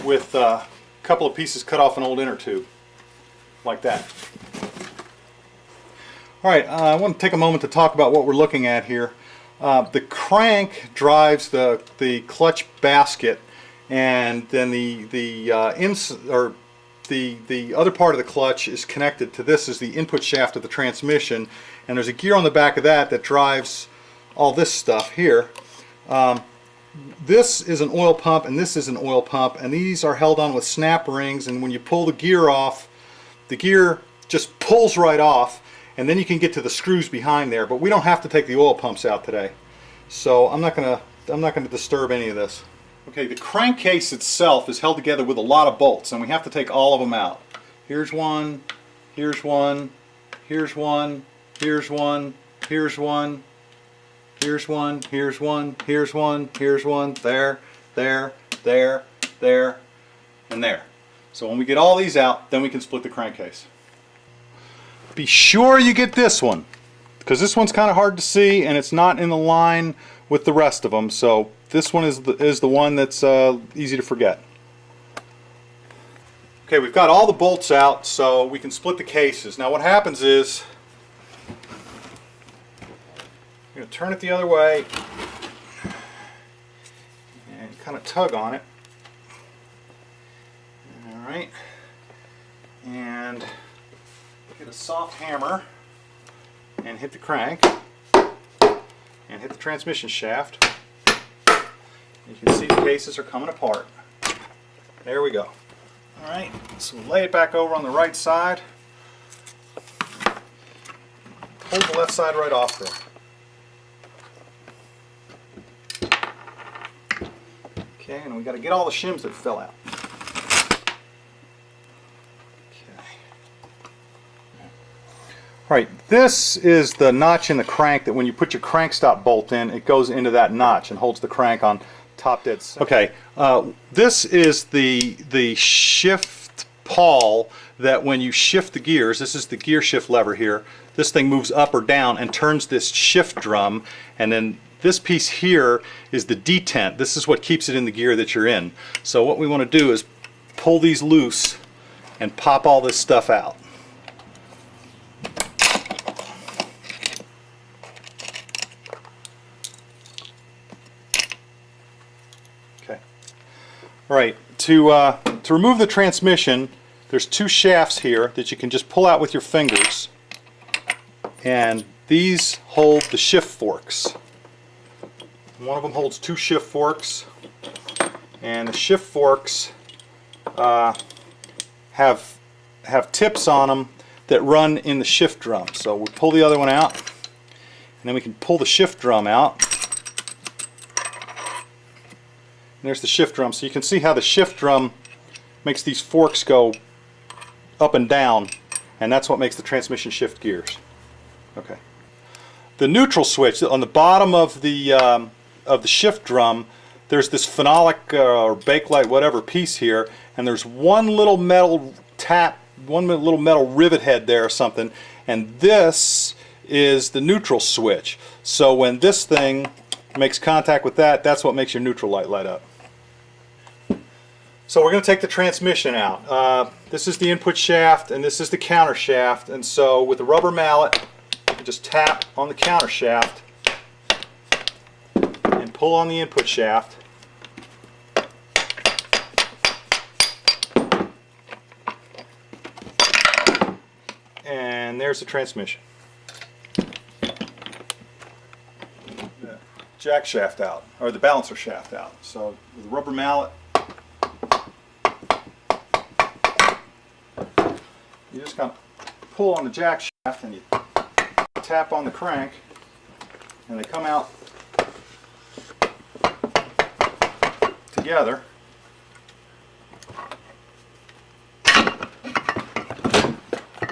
with a couple of pieces cut off an old inner tube, like that. Alright, I want to take a moment to talk about what we're looking at here. The crank drives the clutch basket, and then the other part of the clutch is connected to this is the input shaft of the transmission, and there's a gear on the back of that drives all this stuff here. This is an oil pump and this is an oil pump, and these are held on with snap rings, and when you pull the gear off, the gear just pulls right off, and then you can get to the screws behind there. But we don't have to take the oil pumps out today, so I'm not gonna disturb any of this. Okay, the crankcase itself is held together with a lot of bolts, and we have to take all of them out. Here's one, here's one, here's one, here's one, here's one, here's one, here's one, here's one, here's one, there, there, there, there, and there. So when we get all these out, then we can split the crankcase. Be sure you get this one, because this one's kind of hard to see and it's not in the line with the rest of them. So this one is the one that's easy to forget. Okay, we've got all the bolts out, so we can split the cases. Now what happens is, I'm going to turn it the other way and kind of tug on it. Alright, and get a soft hammer and hit the crank and hit the transmission shaft. You can see the cases are coming apart. There we go. Alright, so lay it back over on the right side. Hold the left side right off there. Okay, and we got to get all the shims that fell out. Alright, this is the notch in the crank that when you put your crank stop bolt in, it goes into that notch and holds the crank on top dead center. Okay, this is the shift pawl that when you shift the gears, this is the gear shift lever here, this thing moves up or down and turns this shift drum, and then this piece here is the detent. This is what keeps it in the gear that you're in. So what we want to do is pull these loose and pop all this stuff out. Okay. All right. To remove the transmission, there's two shafts here that you can just pull out with your fingers, and these hold the shift forks. One of them holds two shift forks, and the shift forks have tips on them that run in the shift drum. So we pull the other one out, and then we can pull the shift drum out. And there's the shift drum. So you can see how the shift drum makes these forks go up and down, and that's what makes the transmission shift gears. Okay. The neutral switch on the bottom of the shift drum, there's this phenolic or bakelite whatever piece here, and there's one little metal tap, one little metal rivet head there or something, and this is the neutral switch. So when this thing makes contact with that, that's what makes your neutral light light up. So we're going to take the transmission out. This is the input shaft and this is the counter shaft, and so with the rubber mallet you can just tap on the counter shaft and pull on the input shaft. And there's the transmission. The jack shaft out, or the balancer shaft out. So with the rubber mallet, you just kind of pull on the jack shaft and you tap on the crank, and they come out together.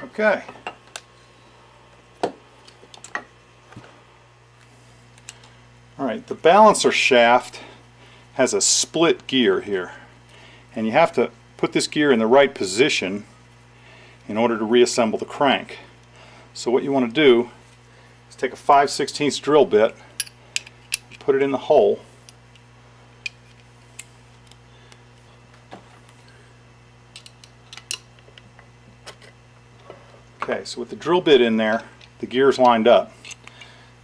Okay. Alright, the balancer shaft has a split gear here, and you have to put this gear in the right position in order to reassemble the crank. So what you want to do is take a 5/16 drill bit, put it in the hole, okay, so with the drill bit in there, the gear's lined up.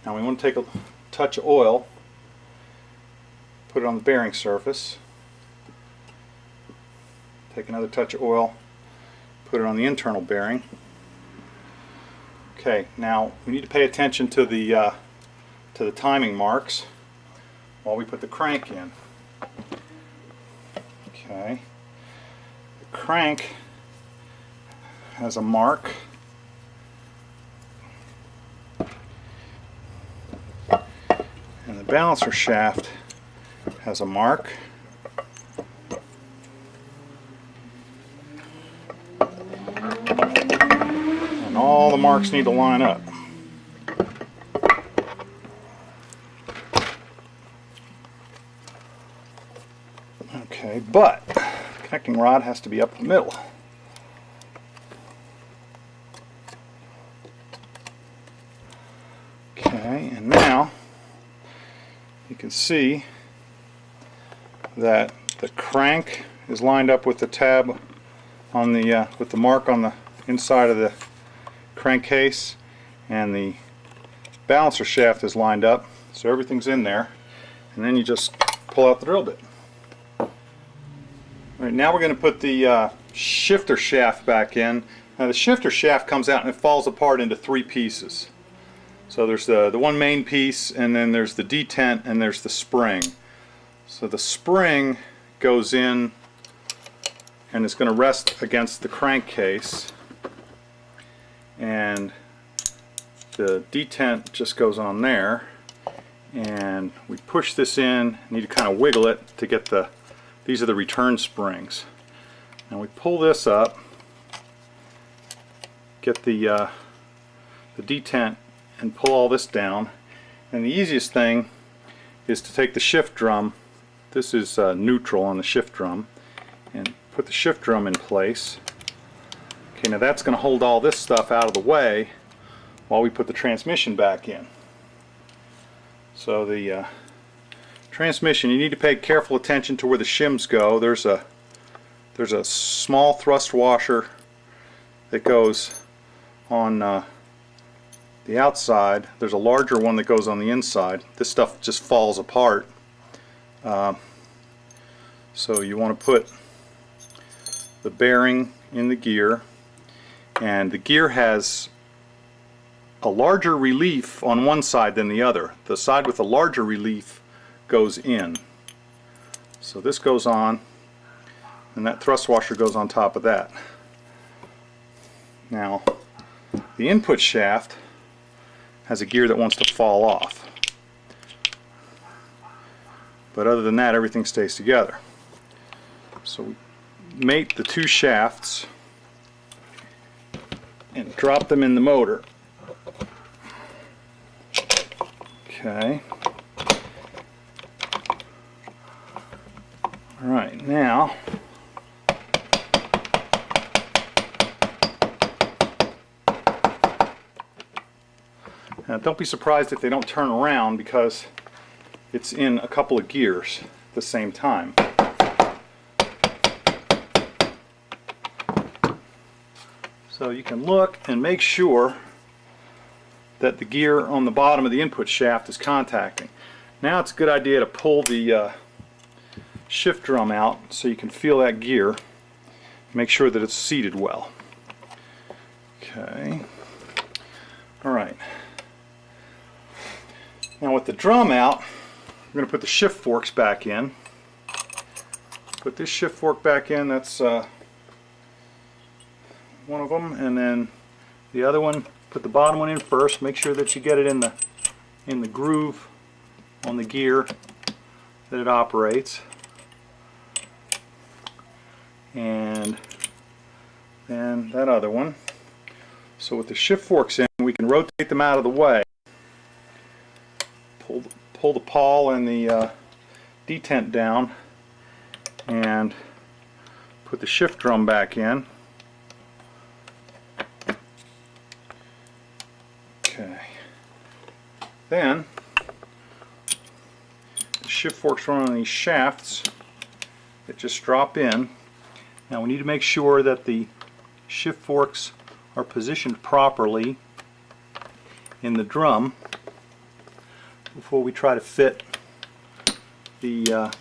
Now we want to take a touch of oil, put it on the bearing surface, take another touch of oil, put it on the internal bearing. Okay, now we need to pay attention to the timing marks while we put the crank in. Okay, the crank has a mark. And the balancer shaft has a mark. And all the marks need to line up. Okay, but the connecting rod has to be up the middle. Okay, and now you can see that the crank is lined up with the tab on the with the mark on the inside of the crankcase, and the balancer shaft is lined up, so everything's in there, and then you just pull out the drill bit. Alright, now we're going to put the shifter shaft back in. Now the shifter shaft comes out and it falls apart into three pieces. So there's the one main piece, and then there's the detent, and there's the spring. So the spring goes in and it's going to rest against the crankcase, and the detent just goes on there, and we push this in, need to kind of wiggle it to get these are the return springs. Now we pull this up, get the detent, and pull all this down. And the easiest thing is to take the shift drum, this is neutral on the shift drum, and put the shift drum in place. Okay, now that's going to hold all this stuff out of the way while we put the transmission back in. So the transmission, you need to pay careful attention to where the shims go. There's a there's a small thrust washer that goes on the outside. There's a larger one that goes on the inside. This stuff just falls apart. So you want to put the bearing in the gear, and the gear has a larger relief on one side than the other. The side with the larger relief goes in. So this goes on, and that thrust washer goes on top of that. Now, the input shaft has a gear that wants to fall off. But other than that, everything stays together. So we mate the two shafts and drop them in the motor. Okay. Alright, now don't be surprised if they don't turn around, because it's in a couple of gears at the same time. So you can look and make sure that the gear on the bottom of the input shaft is contacting. Now it's a good idea to pull the shift drum out so you can feel that gear. Make sure that it's seated well. Okay. Alright. Now with the drum out, I'm going to put the shift forks back in. Put this shift fork back in, that's one of them, and then the other one, put the bottom one in first. Make sure that you get it in the groove on the gear that it operates. And then that other one. So with the shift forks in, we can rotate them out of the way. Pull the pawl and the detent down, and put the shift drum back in. Okay. Then the shift forks run on these shafts that just drop in. Now we need to make sure that the shift forks are positioned properly in the drum before we try to fit the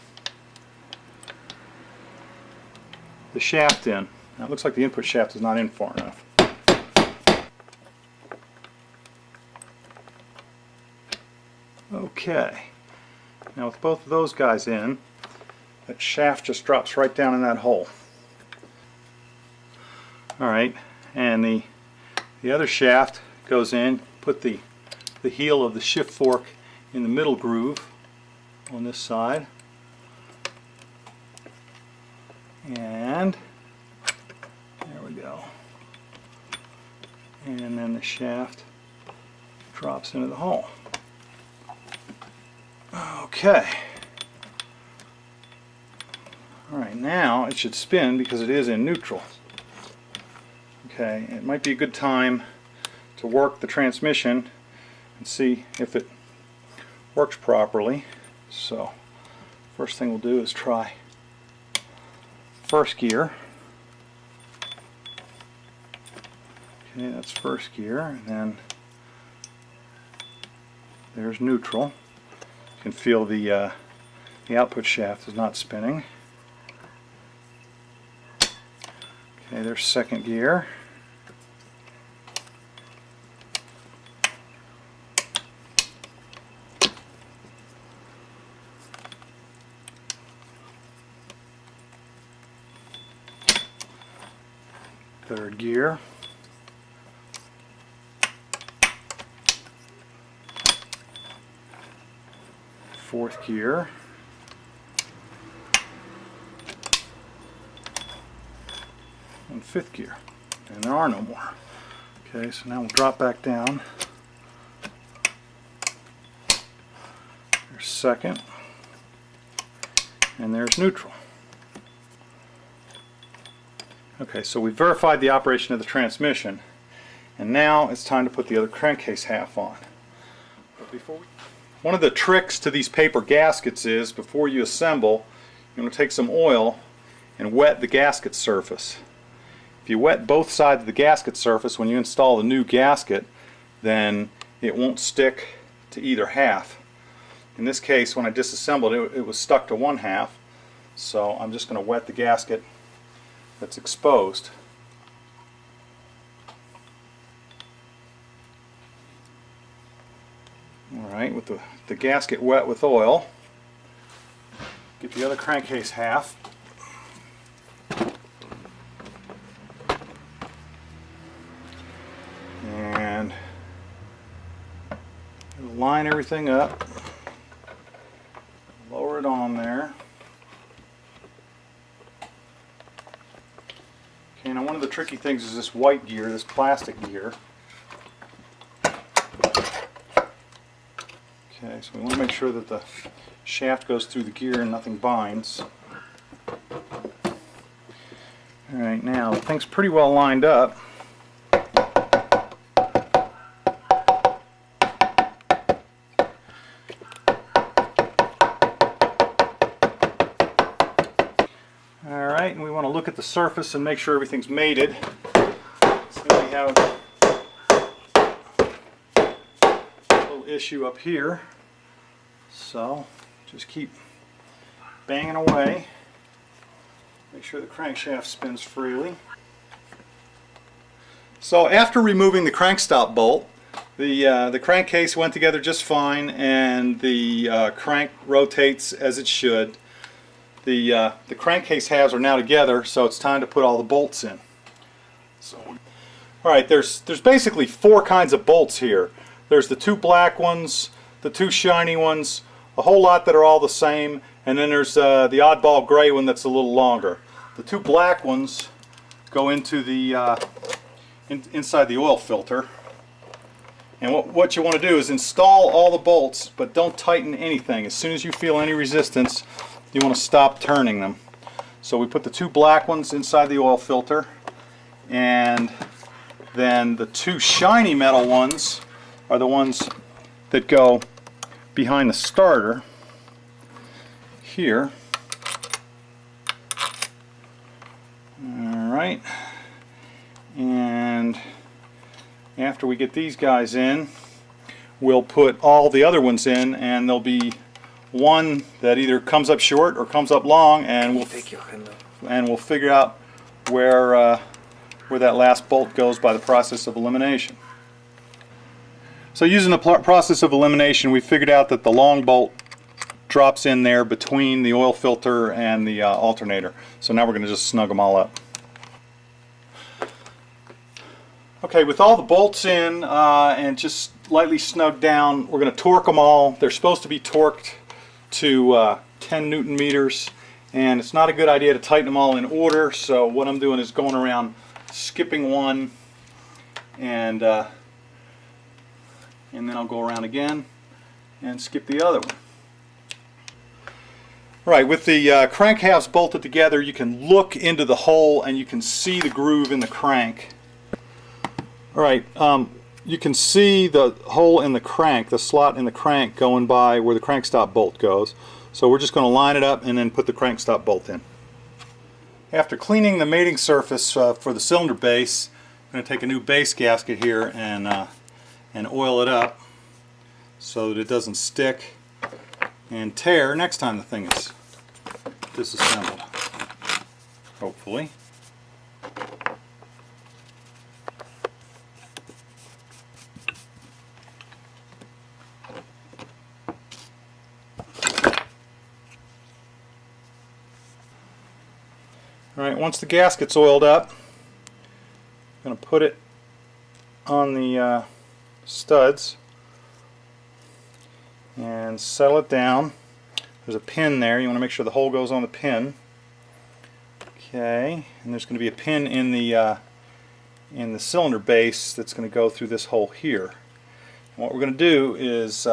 shaft in. Now it looks like the input shaft is not in far enough. Okay, now with both of those guys in, that shaft just drops right down in that hole. Alright, and the other shaft goes in. Put the heel of the shift fork in the middle groove on this side, and there we go, and then the shaft drops into the hole. Okay. Alright, now it should spin because it is in neutral. Okay, it might be a good time to work the transmission and see if it works properly. So first thing we'll do is try first gear. Okay, that's first gear, and then there's neutral. You can feel the output shaft is not spinning. Okay, there's second gear. Third gear. Fourth gear. And fifth gear. And there are no more. Okay, so now we'll drop back down. There's second. And there's neutral. Okay, so we verified the operation of the transmission, and now it's time to put the other crankcase half on. But one of the tricks to these paper gaskets is, before you assemble, you want to take some oil and wet the gasket surface. If you wet both sides of the gasket surface when you install the new gasket, then it won't stick to either half. In this case, when I disassembled it, it was stuck to one half, so I'm just going to wet the gasket that's exposed. Alright, with the gasket wet with oil, get the other crankcase half. And line everything up, lower it on there. Okay, now one of the tricky things is this white gear, this plastic gear. Okay, so we want to make sure that the shaft goes through the gear and nothing binds. Alright, now the thing's pretty well lined up. Alright, and we want to look at the surface and make sure everything's mated. So we have issue up here, so just keep banging away, make sure the crankshaft spins freely. So after removing the crankstop bolt, the crankcase went together just fine, and the crank rotates as it should. The crankcase halves are now together, so it's time to put all the bolts in. So, alright, there's basically four kinds of bolts here. There's the two black ones, the two shiny ones, a whole lot that are all the same, and then there's the oddball gray one that's a little longer. The two black ones go into the inside the oil filter, and what you want to do is install all the bolts, but don't tighten anything. As soon as you feel any resistance, you want to stop turning them. So we put the two black ones inside the oil filter, and then the two shiny metal ones are the ones that go behind the starter here. Alright, and after we get these guys in, we'll put all the other ones in, and there'll be one that either comes up short or comes up long, and we'll figure out where that last bolt goes by the process of elimination. So using the process of elimination, we figured out that the long bolt drops in there between the oil filter and the alternator. So now we're going to just snug them all up. Okay, with all the bolts in and just lightly snugged down, we're going to torque them all. They're supposed to be torqued to 10 Newton meters, and it's not a good idea to tighten them all in order. So what I'm doing is going around skipping one, and then I'll go around again and skip the other one. Right, with the crank halves bolted together, you can look into the hole and you can see the groove in the crank. Alright, you can see the hole in the crank, the slot in the crank going by where the crankstop bolt goes. So we're just going to line it up and then put the crankstop bolt in. After cleaning the mating surface for the cylinder base, I'm going to take a new base gasket here and oil it up so that it doesn't stick and tear next time the thing is disassembled, hopefully. Alright, once the gasket's oiled up, I'm going to put it on the studs and settle it down. There's a pin there. You want to make sure the hole goes on the pin. Okay, and there's going to be a pin in the cylinder base that's going to go through this hole here. And what we're going to do is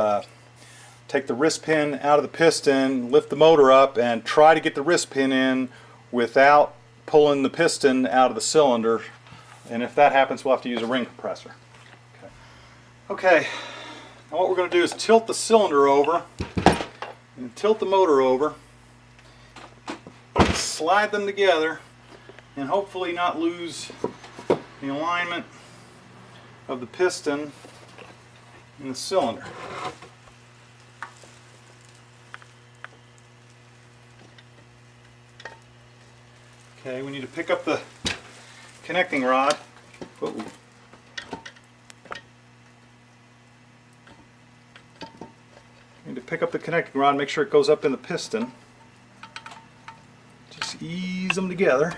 take the wrist pin out of the piston, lift the motor up, and try to get the wrist pin in without pulling the piston out of the cylinder. And if that happens, we'll have to use a ring compressor. Okay, now what we're going to do is tilt the cylinder over and tilt the motor over, slide them together and hopefully not lose the alignment of the piston in the cylinder. Okay, we need to pick up the connecting rod. Uh-oh. Need to pick up the connecting rod, make sure it goes up in the piston. Just ease them together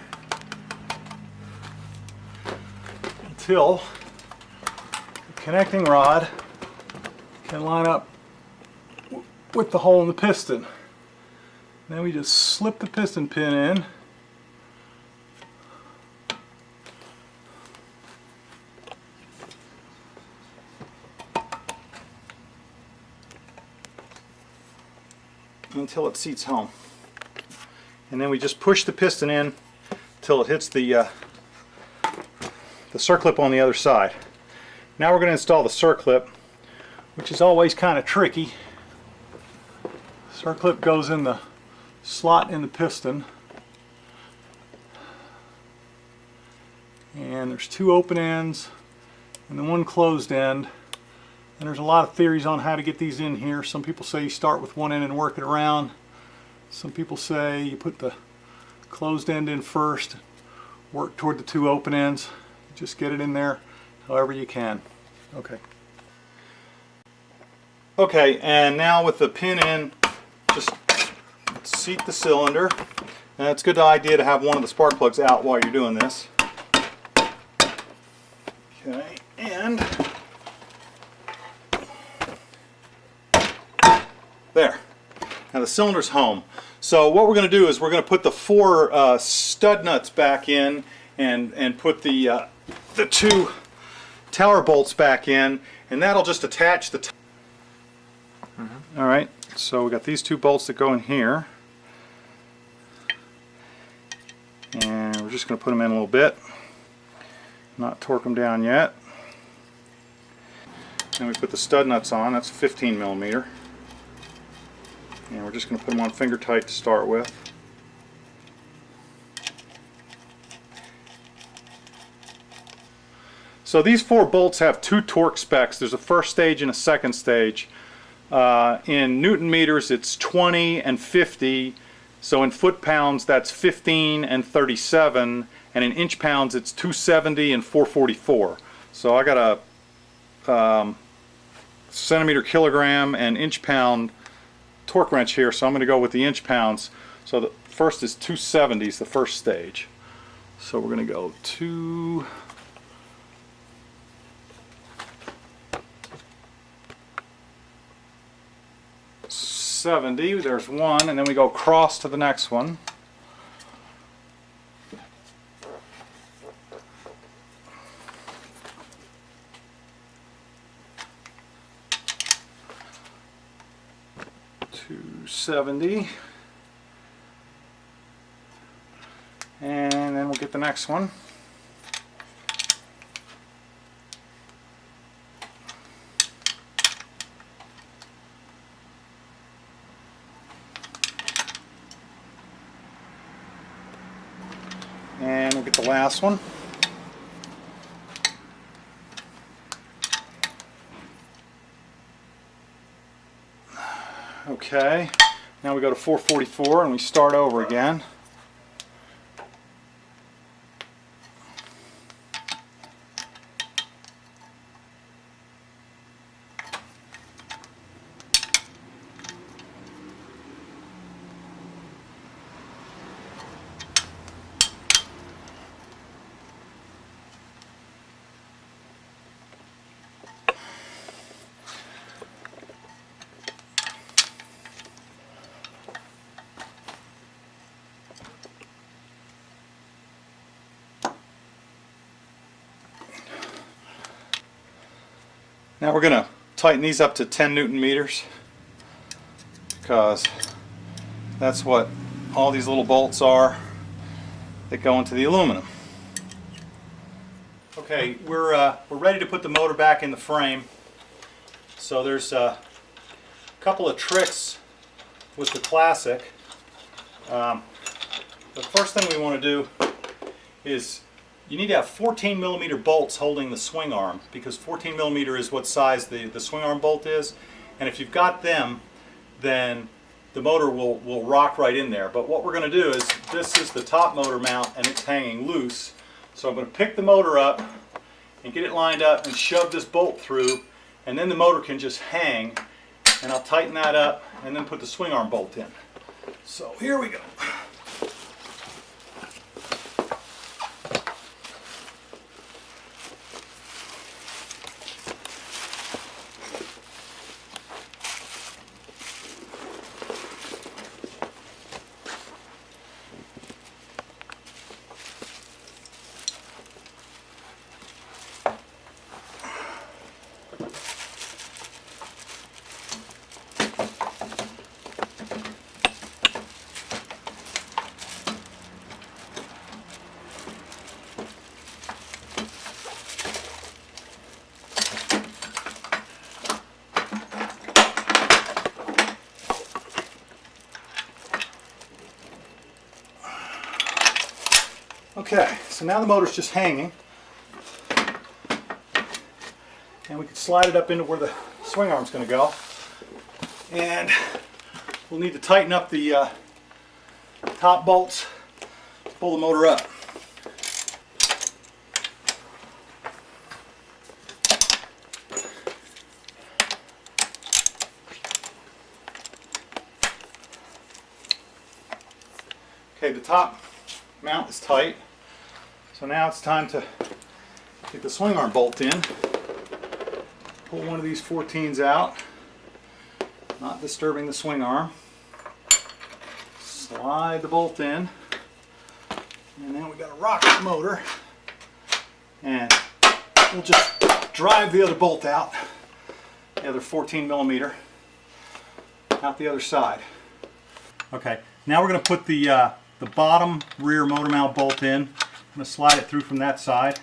until the connecting rod can line up with the hole in the piston. Then we just slip the piston pin in. Until it seats home, and then we just push the piston in till it hits the circlip on the other side. Now we're going to install the circlip, which is always kind of tricky. Circlip goes in the slot in the piston, and there's two open ends and the one closed end. And there's a lot of theories on how to get these in here. Some people say you start with one end and work it around. Some people say you put the closed end in first, work toward the two open ends. Just get it in there however you can. Okay. Okay, and now with the pin in, just seat the cylinder. And it's a good idea to have one of the spark plugs out while you're doing this. Okay, and there. Now the cylinder's home. So what we're going to do is we're going to put the four stud nuts back in and put the two tower bolts back in, and that'll just attach the Alright, so we got these two bolts that go in here, and we're just going to put them in a little bit, not torque them down yet. Then we put the stud nuts on. That's 15 millimeter. And we're just going to put them on finger tight to start with. So these four bolts have two torque specs. There's a first stage and a second stage. In Newton meters it's 20 and 50. So in foot pounds that's 15 and 37. And in inch pounds it's 270 and 444. So I got a centimeter kilogram and inch pound torque wrench here, so I'm going to go with the inch pounds. So the first is 270 is the first stage. So we're going to go 270, there's one, and then we go across to the next one. $270, and then we'll get the next one. And we'll get the last one. Okay, now we go to 444 and we start over again. Now we're going to tighten these up to 10 Newton meters because that's what all these little bolts are that go into the aluminum. Okay, we're ready to put the motor back in the frame. So there's a couple of tricks with the Classic. The the first thing we want to do is you need to have 14mm bolts holding the swing arm, because 14mm is what size the swing arm bolt is, and if you've got them, then the motor will rock right in there. But what we're going to do is, this is the top motor mount and it's hanging loose, so I'm going to pick the motor up and get it lined up and shove this bolt through, and then the motor can just hang, and I'll tighten that up and then put the swing arm bolt in. So here we go. Okay, so now the motor's just hanging, and we can slide it up into where the swing arm's going to go, and we'll need to tighten up the top bolts, pull the motor up. Okay, the top mount is tight. So now it's time to get the swing arm bolt in. Pull one of these 14s out, not disturbing the swing arm. Slide the bolt in, and then we got to rock the motor, and we'll just drive the other bolt out, the other 14mm, out the other side. Okay, now we're going to put the bottom rear motor mount bolt in. I'm going to slide it through from that side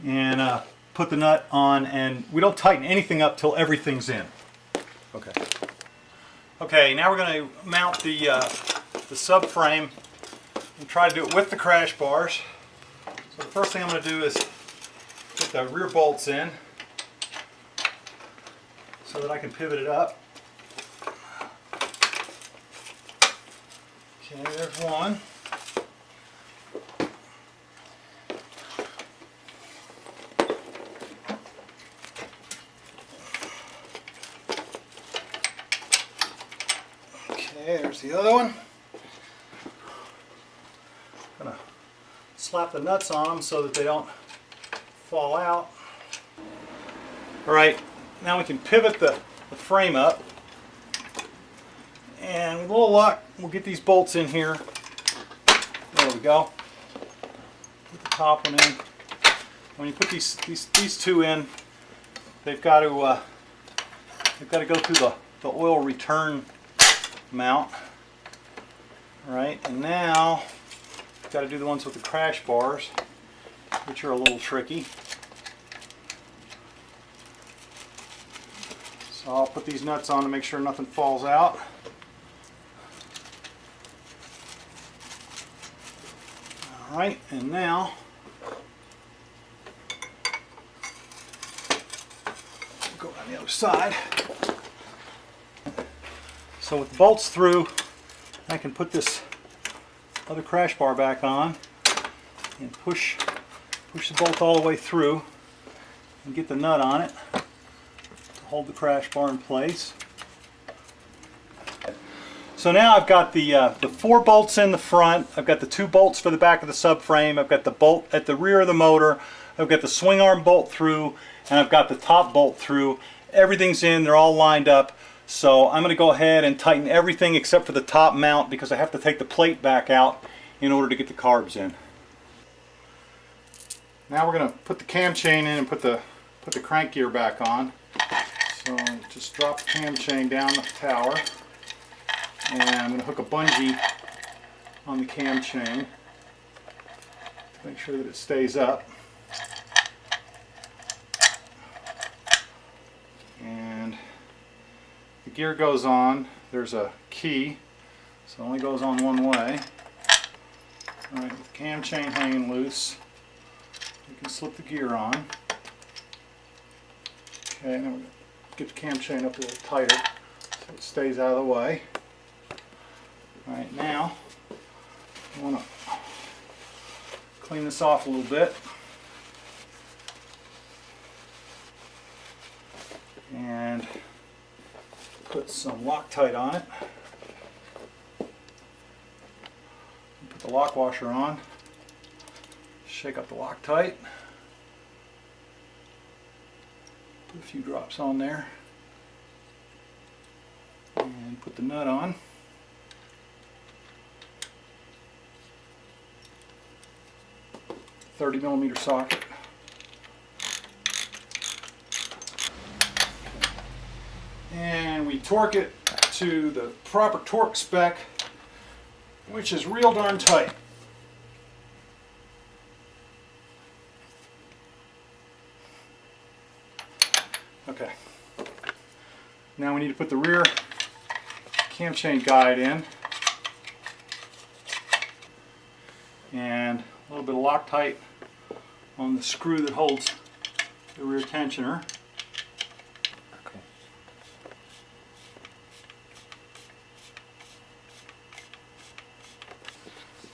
and put the nut on, and we don't tighten anything up till everything's in. Okay. Okay, now we're going to mount the subframe and try to do it with the crash bars. So the first thing I'm going to do is put the rear bolts in so that I can pivot it up. Okay, there's one. Okay, there's the other one. Gonna slap the nuts on them so that they don't fall out. Alright, now we can pivot the frame up, and with a little luck we'll get these bolts in here. There we go. Put the top one in. When you put these two in, they've got to go through the oil return mount. Alright, and now we've got to do the ones with the crash bars, which are a little tricky. So I'll put these nuts on to make sure nothing falls out. Alright, and now go on the other side. So with the bolts through, I can put this other crash bar back on and push the bolt all the way through and get the nut on it to hold the crash bar in place. So now I've got the 4 bolts in the front, I've got the 2 bolts for the back of the subframe, I've got the bolt at the rear of the motor, I've got the swing arm bolt through, and I've got the top bolt through. Everything's in, they're all lined up. So I'm going to go ahead and tighten everything except for the top mount, because I have to take the plate back out in order to get the carbs in. Now we're going to put the cam chain in and put the crank gear back on. So just drop the cam chain down the tower, and I'm going to hook a bungee on the cam chain to make sure that it stays up. And the gear goes on. There's a key, so it only goes on one way. Alright, with the cam chain hanging loose, you can slip the gear on. Okay, now we're going to get the cam chain up a little tighter so it stays out of the way. Alright, now I want to clean this off a little bit. And put some Loctite on it. Put the lock washer on. Shake up the Loctite. Put a few drops on there. And put the nut on. .30mm socket. And we torque it to the proper torque spec, which is real darn tight. Okay. Now we need to put the rear cam chain guide in. And a little bit of Loctite on the screw that holds the rear tensioner.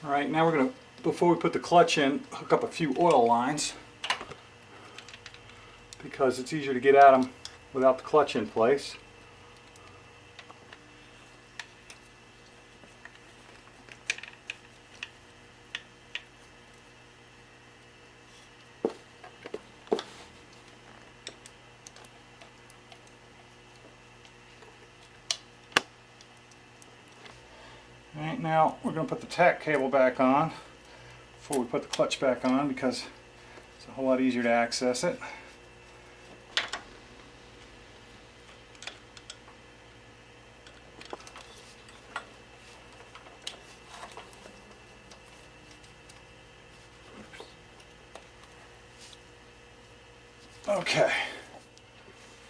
Alright, now we're going to, before we put the clutch in, hook up a few oil lines because it's easier to get at them without the clutch in place. Alright, now we're going to put the tack cable back on before we put the clutch back on because it's a whole lot easier to access it.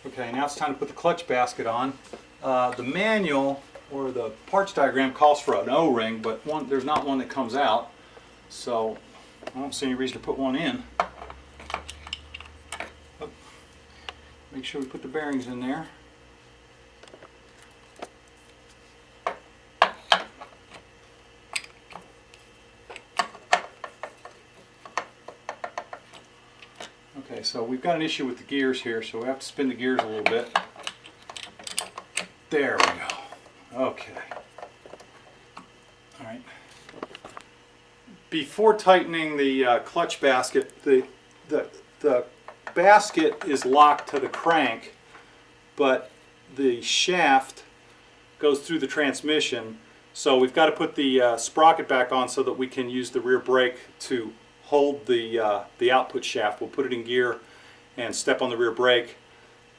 Okay, now it's time to put the clutch basket on. The manual or the parts diagram calls for an O-ring, but there's not one that comes out, so I don't see any reason to put one in. Make sure we put the bearings in there. Okay, so we've got an issue with the gears here, so we have to spin the gears a little bit. There we go. Okay. All right. Before tightening the clutch basket, the basket is locked to the crank, but the shaft goes through the transmission. So we've got to put the sprocket back on so that we can use the rear brake to hold the output shaft. We'll put it in gear and step on the rear brake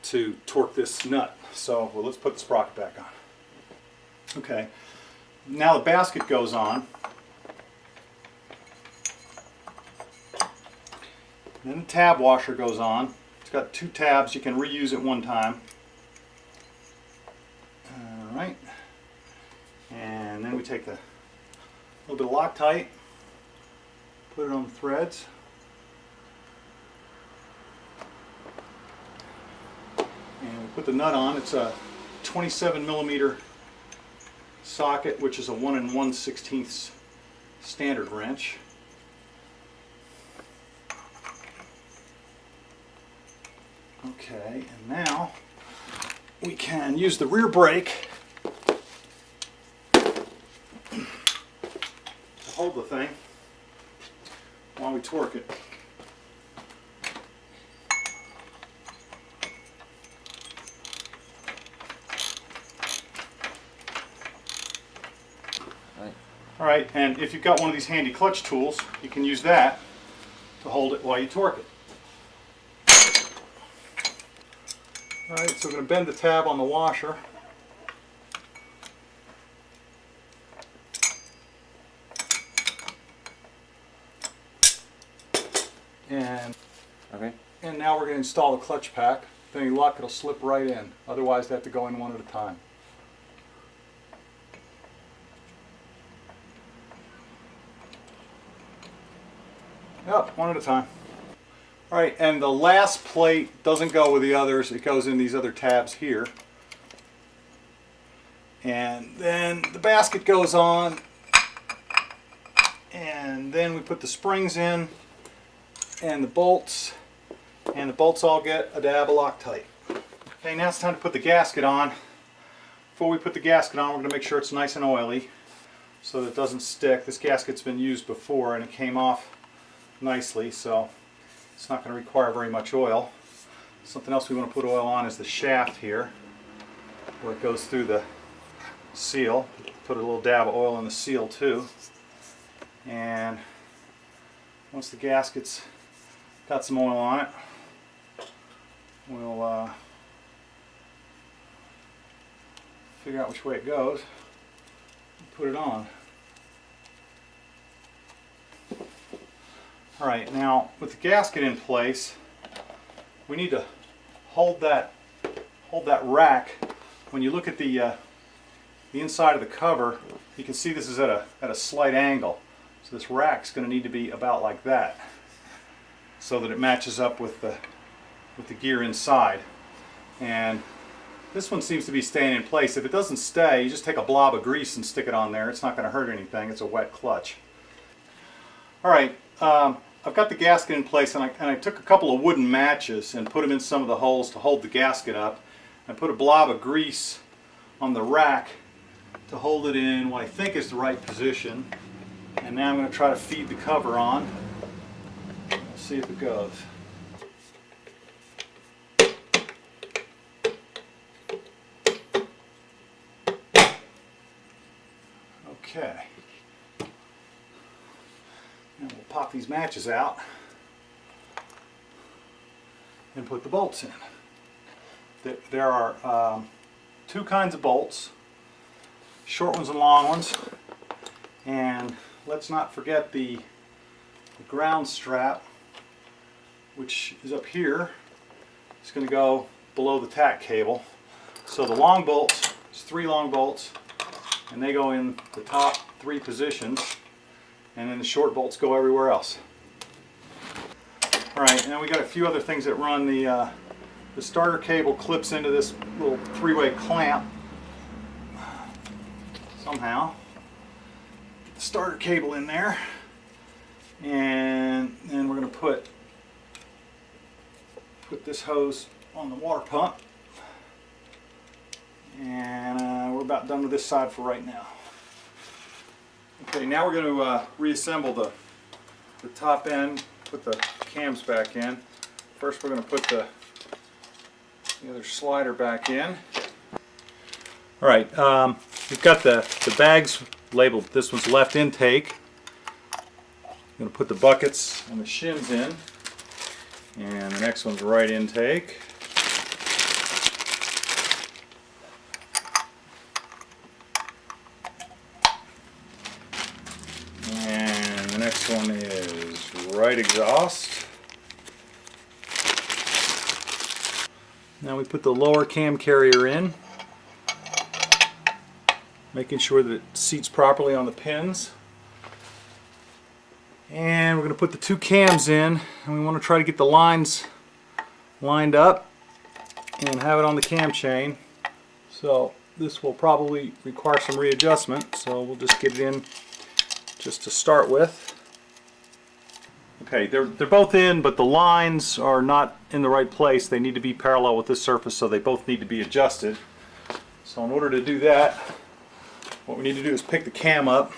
to torque this nut. So let's put the sprocket back on. Okay, now the basket goes on. Then the tab washer goes on. It's got 2 tabs, you can reuse it one time. Alright, and then we take a little bit of Loctite, put it on the threads. And we put the nut on. It's a 27mm socket, which is a 1 1/16 standard wrench. Okay, and now we can use the rear brake to hold the thing while we torque it. Alright, and if you've got one of these handy clutch tools, you can use that to hold it while you torque it. Alright, so we're going to bend the tab on the washer. And now we're going to install the clutch pack. With any luck, it'll slip right in. Otherwise, they have to go in one at a time. Yep, one at a time. All right, and the last plate doesn't go with the others. It goes in these other tabs here. And then the basket goes on. And then we put the springs in and the bolts. And the bolts all get a dab of Loctite. Okay, now it's time to put the gasket on. Before we put the gasket on, we're going to make sure it's nice and oily so that it doesn't stick. This gasket's been used before and it came off nicely, so it's not going to require very much oil. Something else we want to put oil on is the shaft here, where it goes through the seal. Put a little dab of oil in the seal too. And once the gasket's got some oil on it, we'll figure out which way it goes and put it on. Alright, now with the gasket in place, we need to hold that rack. When you look at the inside of the cover, you can see this is at a slight angle. So this rack's going to need to be about like that, so that it matches up with the gear inside. And this one seems to be staying in place. If it doesn't stay, you just take a blob of grease and stick it on there. It's not going to hurt anything. It's a wet clutch. Alright, I've got the gasket in place, and I took a couple of wooden matches and put them in some of the holes to hold the gasket up. I put a blob of grease on the rack to hold it in what I think is the right position. And now I'm going to try to feed the cover on. We'll see if it goes. Okay. And we'll pop these matches out and put the bolts in. There are two kinds of bolts, short ones and long ones. And let's not forget the ground strap, which is up here. It's going to go below the tack cable. So the long bolts, there's 3 long bolts, and they go in the top 3 positions, and then the short bolts go everywhere else. Alright, and then we got a few other things that run. The starter cable clips into this little 3-way clamp somehow. Get the starter cable in there, and then we're going to put this hose on the water pump. And we're about done with this side for right now. Okay, now we're going to reassemble the top end, put the cams back in. First we're going to put the other slider back in. Alright, we've got the bags labeled. This one's left intake. I'm going to put the buckets and the shims in. And the next one's right intake. And the next one is right exhaust. Now we put the lower cam carrier in, making sure that it seats properly on the pins. And we're going to put the 2 cams in, and we want to try to get the lines lined up and have it on the cam chain. So this will probably require some readjustment, so we'll just get it in just to start with. Okay, they're both in, but the lines are not in the right place. They need to be parallel with this surface, so they both need to be adjusted. So in order to do that, what we need to do is pick the cam up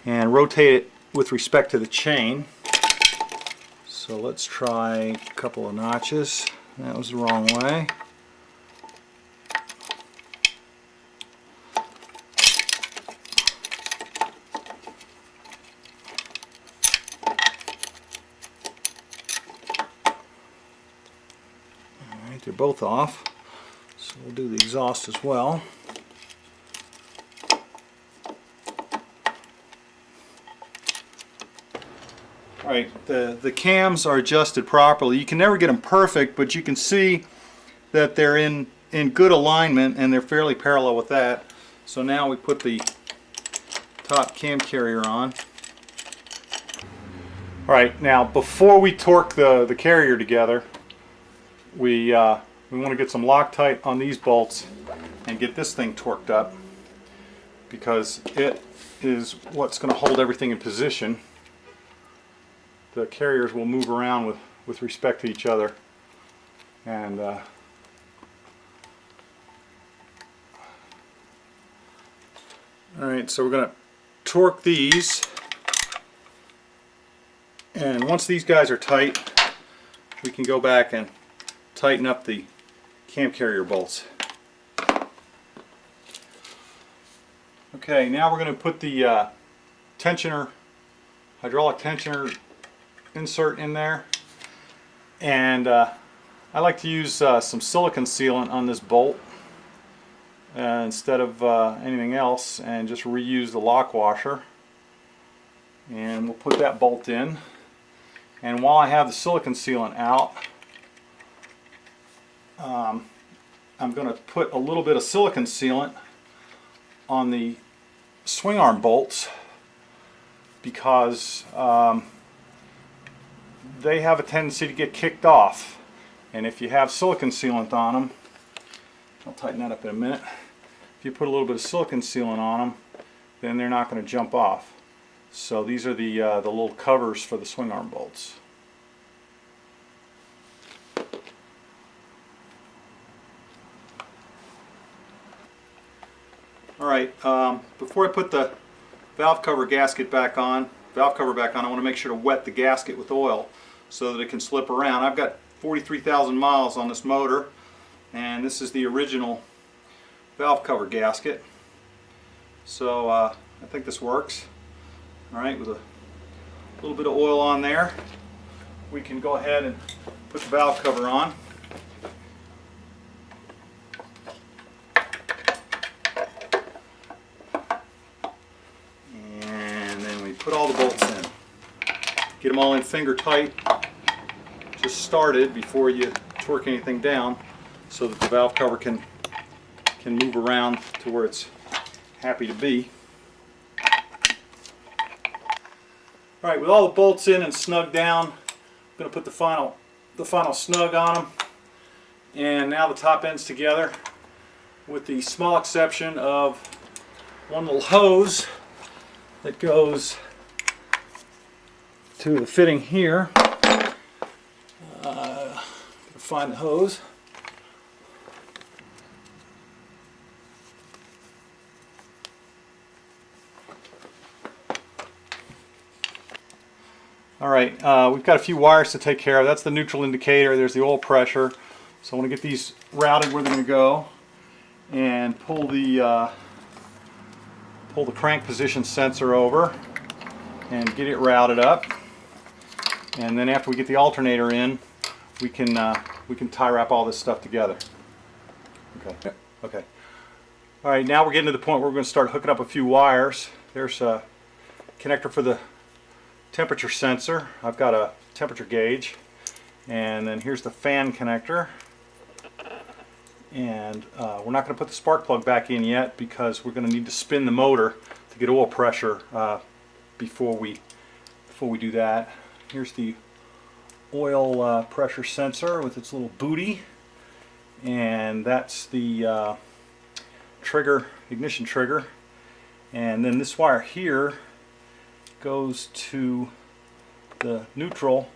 and rotate it with respect to the chain. So let's try a couple of notches. That was the wrong way. Alright, they're both off. So we'll do the exhaust as well. Alright, the cams are adjusted properly. You can never get them perfect, but you can see that they're in good alignment and they're fairly parallel with that. So now we put the top cam carrier on. Alright, now before we torque the carrier together, we want to get some Loctite on these bolts and get this thing torqued up, because it is what's going to hold everything in position. The carriers will move around with respect to each other, and alright, so we're going to torque these, and once these guys are tight, we can go back and tighten up the cam carrier bolts. Okay, now we're going to put the tensioner, hydraulic tensioner insert in there, and I like to use some silicone sealant on this bolt instead of anything else, and just reuse the lock washer. And we'll put that bolt in, and while I have the silicone sealant out, I'm going to put a little bit of silicone sealant on the swing arm bolts, because they have a tendency to get kicked off, and if you have silicone sealant on them, I'll tighten that up in a minute, if you put a little bit of silicone sealant on them, then they're not going to jump off. So these are the little covers for the swing arm bolts. Alright, before I put the valve cover back on, I want to make sure to wet the gasket with oil so that it can slip around. I've got 43,000 miles on this motor, and this is the original valve cover gasket. So I think this works. Alright, with a little bit of oil on there, we can go ahead and put the valve cover on. Put all the bolts in. Get them all in finger tight, just started before you torque anything down, so that the valve cover can move around to where it's happy to be. Alright, with all the bolts in and snug down, I'm going to put the final snug on them, and now the top end's together, with the small exception of one little hose that goes to the fitting here. Find the hose. Alright, we've got a few wires to take care of. That's the neutral indicator, there's the oil pressure. So I want to get these routed where they're going to go, and pull the crank position sensor over and get it routed up. And then after we get the alternator in, we can tie wrap all this stuff together. Okay. Okay. All right. Now we're getting to the point where we're going to start hooking up a few wires. There's a connector for the temperature sensor. I've got a temperature gauge, and then here's the fan connector. And we're not going to put the spark plug back in yet, because we're going to need to spin the motor to get oil pressure before we do that. Here's the oil pressure sensor with its little booty, and that's the ignition trigger. And then this wire here goes to the neutral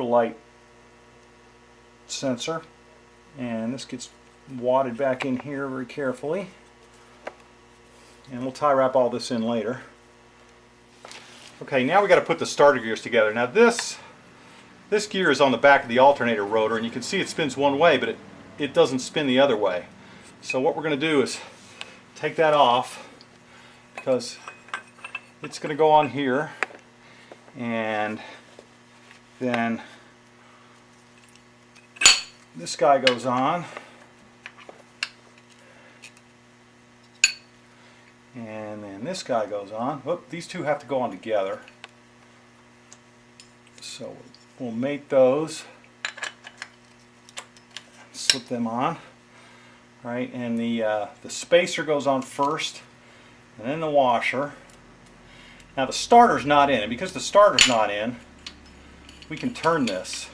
light sensor, and this gets wadded back in here very carefully, and we'll tie wrap all this in later. Okay, now we got to put the starter gears together. Now this gear is on the back of the alternator rotor, and you can see it spins one way, but it doesn't spin the other way. So what we're going to do is take that off, because it's going to go on here, and then this guy goes on, and then this guy goes on. Whoop, these two have to go on together. So we'll mate those, slip them on. All right, and the spacer goes on first, and then the washer, Now the starter's not in, and because the starter's not in, we can turn this.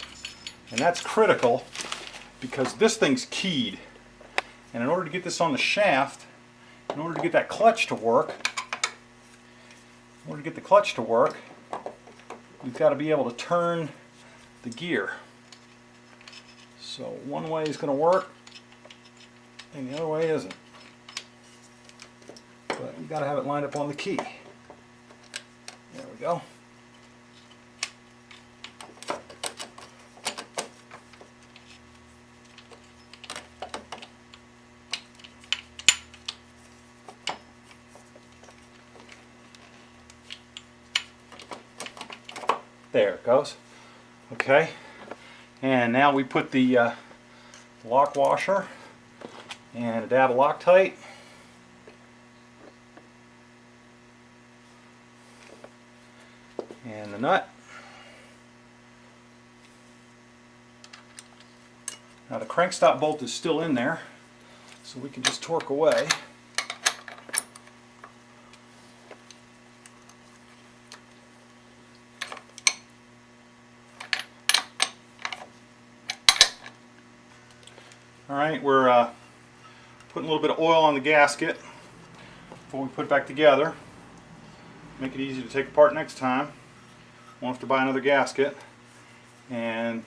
And that's critical because this thing's keyed. And in order to get this on the shaft, in order to get that clutch to work, we've got to be able to turn the gear. So one way is going to work and the other way isn't. But we've got to have it lined up on the key. There we go. There it goes. Okay, and now we put the lock washer and a dab of Loctite. And the nut. Now the crank stop bolt is still in there, so we can just torque away. Alright, we're putting a little bit of oil on the gasket before we put it back together. Make it easy to take apart next time. Won't have to buy another gasket. And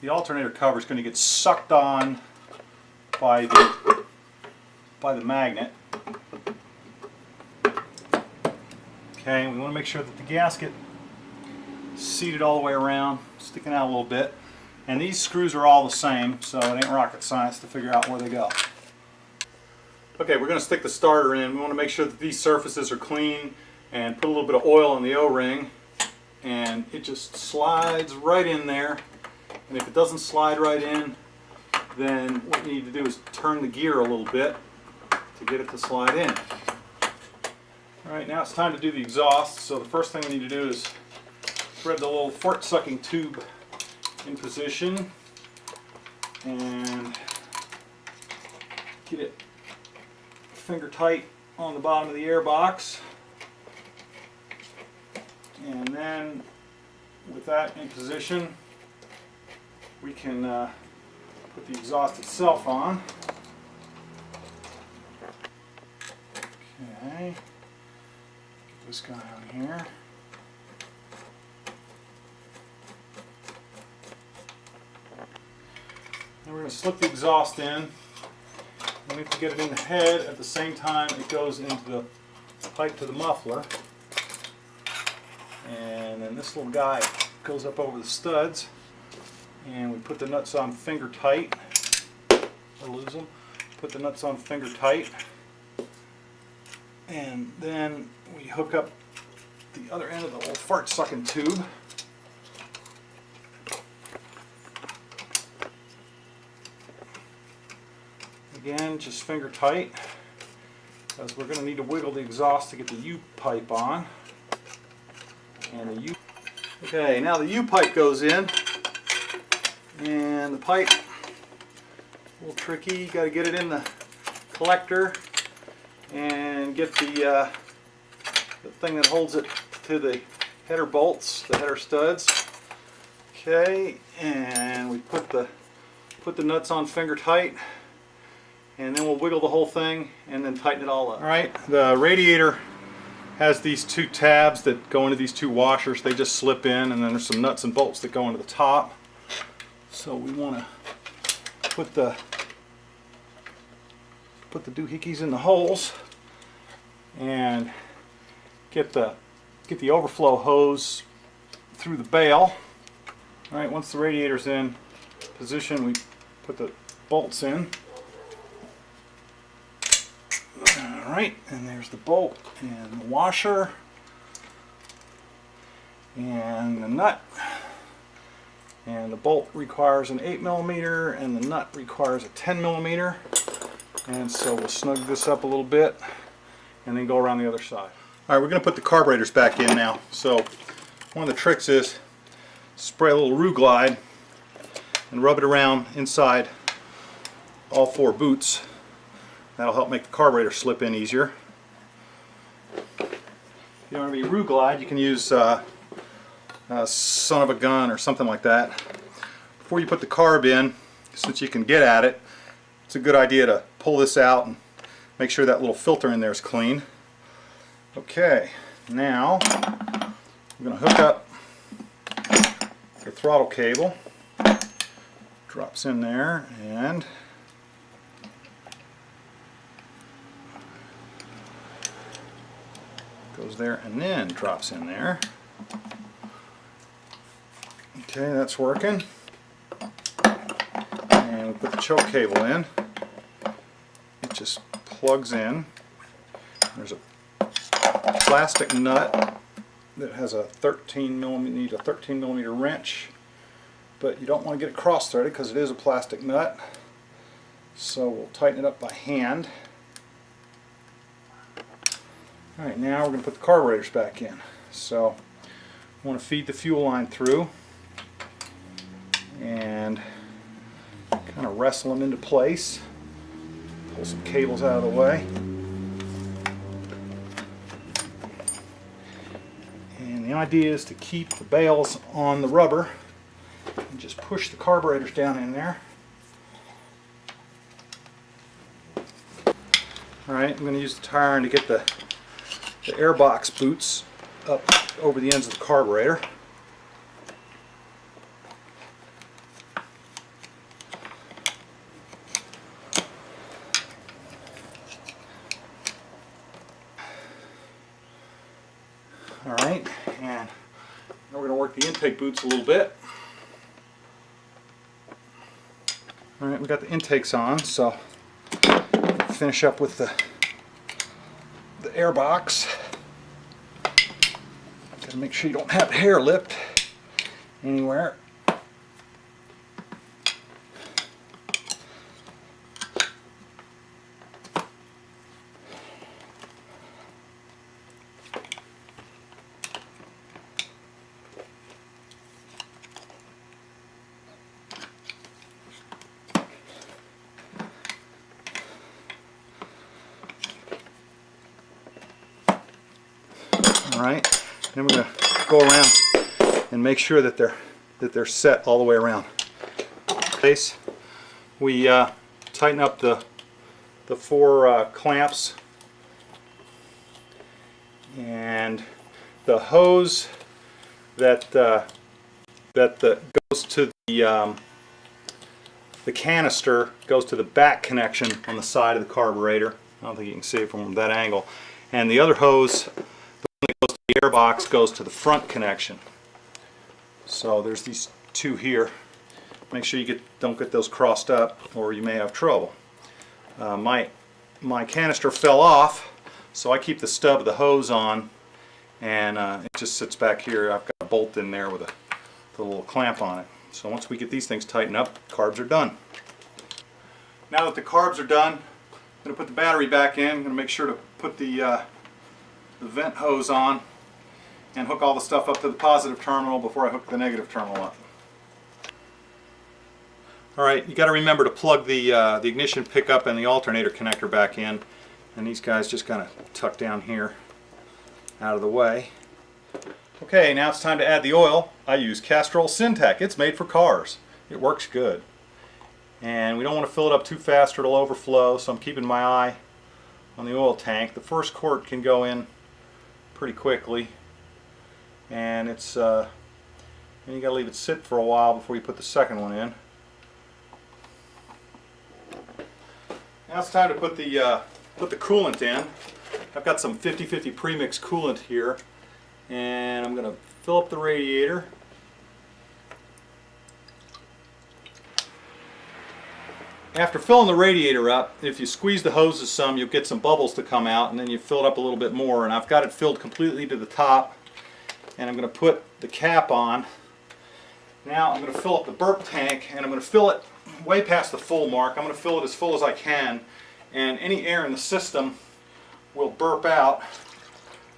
the alternator cover is going to get sucked on by the magnet. Okay, we want to make sure that the gasket is seated all the way around, sticking out a little bit. And these screws are all the same, so it ain't rocket science to figure out where they go. Okay, we're going to stick the starter in. We want to make sure that these surfaces are clean and put a little bit of oil on the O-ring. And it just slides right in there. And if it doesn't slide right in, then what you need to do is turn the gear a little bit to get it to slide in. Alright, now it's time to do the exhaust. So the first thing we need to do is thread the little fart sucking tube in position and get it finger tight on the bottom of the air box, and then with that in position we can put the exhaust itself on. Okay, get this guy on here. And we're going to slip the exhaust in. We have to get it in the head at the same time it goes into the pipe to the muffler. And then this little guy goes up over the studs. And we put the nuts on finger tight. Or lose them. Put the nuts on finger tight. And then we hook up the other end of the little fart sucking tube. Again, just finger tight, because we're going to need to wiggle the exhaust to get the U-pipe on. And the U. Okay, now the U-pipe goes in, and the pipe, a little tricky. You got to get it in the collector and get the thing that holds it to the header bolts, the header studs. Okay, and we put the nuts on finger tight. And then we'll wiggle the whole thing and then tighten it all up. Alright, the radiator has these two tabs that go into these two washers. They just slip in, and then there's some nuts and bolts that go into the top. So we want to put the doohickeys in the holes and get the overflow hose through the bail. Alright, once the radiator's in position, we put the bolts in. Alright, and there's the bolt and the washer and the nut. And the bolt requires an 8mm and the nut requires a 10mm. And so we'll snug this up a little bit and then go around the other side. Alright, we're going to put the carburetors back in now. So one of the tricks is spray a little Rue Glide and rub it around inside all four boots. That'll help make the carburetor slip in easier. you don't have any Ruglide, you can use son of a gun or something like that. Before you put the carb in, since you can get at it, it's a good idea to pull this out and make sure that little filter in there is clean. Okay, now I'm going to hook up the throttle cable. Drops in there and goes there and then drops in there. Okay, that's working. And we put the choke cable in. It just plugs in. There's a plastic nut that has a 13 millimeter wrench, but you don't want to get it cross threaded because it is a plastic nut. So we'll tighten it up by hand. Alright, now we're going to put the carburetors back in. So I want to feed the fuel line through and kind of wrestle them into place. Pull some cables out of the way. And the idea is to keep the bales on the rubber and just push the carburetors down in there. Alright, I'm going to use the tire iron to get the airbox boots up over the ends of the carburetor. Alright, and now we're going to work the intake boots a little bit. Alright, we got the intakes on, so finish up with the airbox. Got to make sure you don't have hair lipped anywhere. Alright, then we're going to go around and make sure that they're set all the way around. Case, we tighten up the four clamps, and the hose that goes to the canister goes to the back connection on the side of the carburetor. I don't think you can see it from that angle. And the other hose, the airbox, goes to the front connection. So there's these two here. Make sure you don't get those crossed up, or you may have trouble. My canister fell off, so I keep the stub of the hose on, and it just sits back here. I've got a bolt in there with a little clamp on it. So once we get these things tightened up, carbs are done. Now that the carbs are done, I'm going to put the battery back in. I'm going to make sure to put the vent hose on and hook all the stuff up to the positive terminal before I hook the negative terminal up. Alright, you got to remember to plug the ignition pickup and the alternator connector back in, and these guys just kind of tuck down here out of the way. Okay, now it's time to add the oil. I use Castrol Syntec. It's made for cars. It works good. And we don't want to fill it up too fast or it'll overflow, so I'm keeping my eye on the oil tank. The first quart can go in pretty quickly, and it's and you got to leave it sit for a while before you put the second one in. Now it's time to put the coolant in. I've got some 50/50 premix coolant here, and I'm going to fill up the radiator. After filling the radiator up, if you squeeze the hoses some, you'll get some bubbles to come out, and then you fill it up a little bit more. And I've got it filled completely to the top, and I'm going to put the cap on. Now I'm going to fill up the burp tank, and I'm going to fill it way past the full mark. I'm going to fill it as full as I can, and any air in the system will burp out.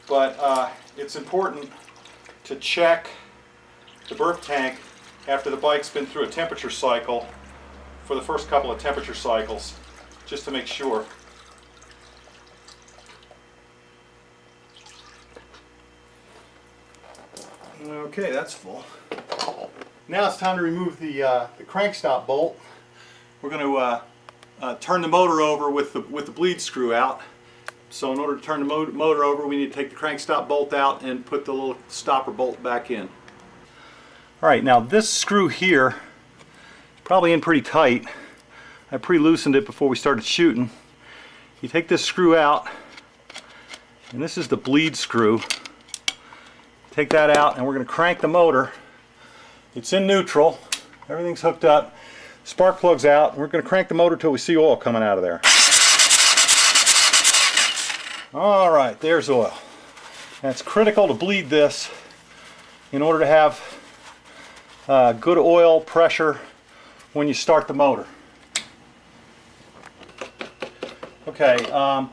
But it's important to check the burp tank after the bike's been through a temperature cycle, for the first couple of temperature cycles, just to make sure. Okay, that's full. Now it's time to remove the crank stop bolt. We're going to turn the motor over with the bleed screw out. So in order to turn the motor over, we need to take the crank stop bolt out and put the little stopper bolt back in. Alright, now this screw here is probably in pretty tight. I pre-loosened it before we started shooting. You take this screw out, and this is the bleed screw. Take that out, and we're going to crank the motor. It's in neutral. Everything's hooked up. Spark plug's out. And we're going to crank the motor till we see oil coming out of there. Alright, there's oil. And it's critical to bleed this in order to have good oil pressure when you start the motor. Okay,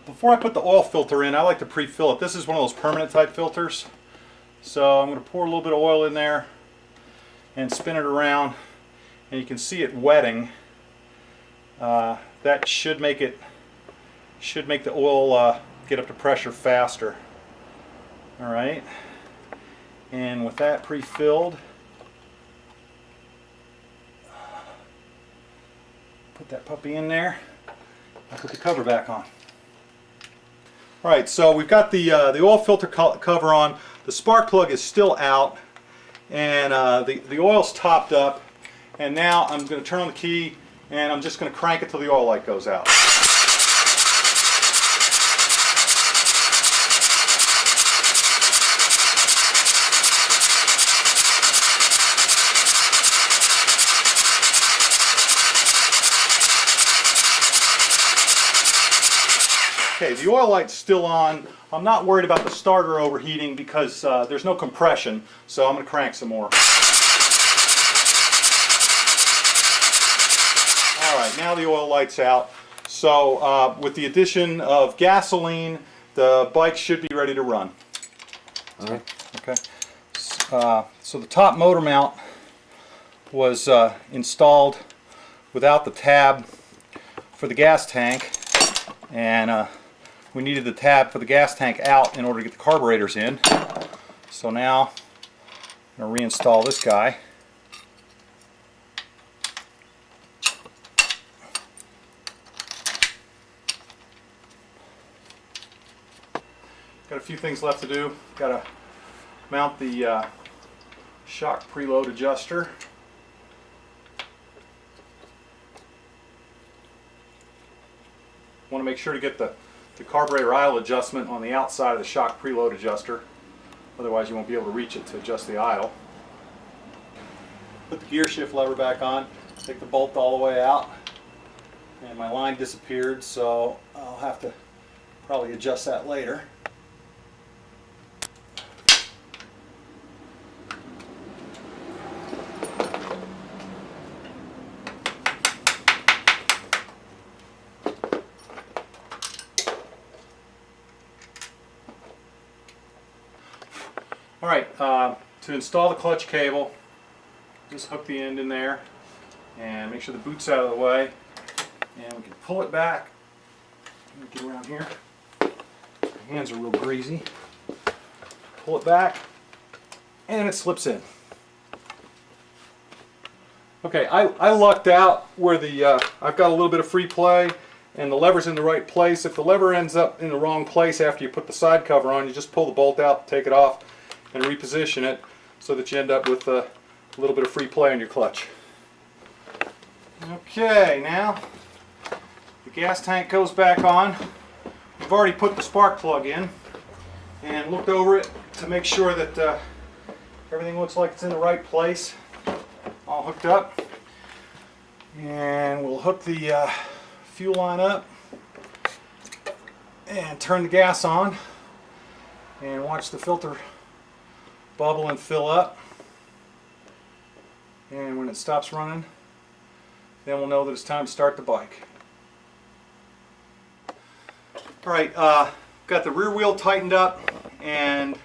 before I put the oil filter in, I like to pre-fill it. This is one of those permanent type filters. So I'm going to pour a little bit of oil in there and spin it around, and you can see it wetting. That should make the oil get up to pressure faster. All right, and with that pre-filled, put that puppy in there. I'll put the cover back on. All right, so we've got the oil filter cover on. The spark plug is still out, and the oil's topped up. And now I'm going to turn on the key, and I'm just going to crank it till the oil light goes out. Okay, the oil light's still on. I'm not worried about the starter overheating because there's no compression, so I'm going to crank some more. Alright, now the oil light's out. So with the addition of gasoline, the bike should be ready to run. Okay. Okay. So the top motor mount was installed without the tab for the gas tank, and we needed the tab for the gas tank out in order to get the carburetors in. So now I'm going to reinstall this guy. Got a few things left to do. Got to mount the shock preload adjuster. Want to make sure to get the carburetor aisle adjustment on the outside of the shock preload adjuster. Otherwise you won't be able to reach it to adjust the aisle. Put the gear shift lever back on. Take the bolt all the way out. And my line disappeared, so I'll have to probably adjust that later. Alright, to install the clutch cable, just hook the end in there and make sure the boot's out of the way, and we can pull it back. Let me get around here. My hands are real greasy. Pull it back and it slips in. Okay, I lucked out where I've got a little bit of free play and the lever's in the right place. If the lever ends up in the wrong place after you put the side cover on, you just pull the bolt out, take it off, and reposition it so that you end up with a little bit of free play on your clutch. Okay, now the gas tank goes back on. We've already put the spark plug in and looked over it to make sure that everything looks like it's in the right place, all hooked up. And we'll hook the fuel line up and turn the gas on and watch the filter bubble and fill up, and when it stops running, then we'll know that it's time to start the bike. Alright, got the rear wheel tightened up, and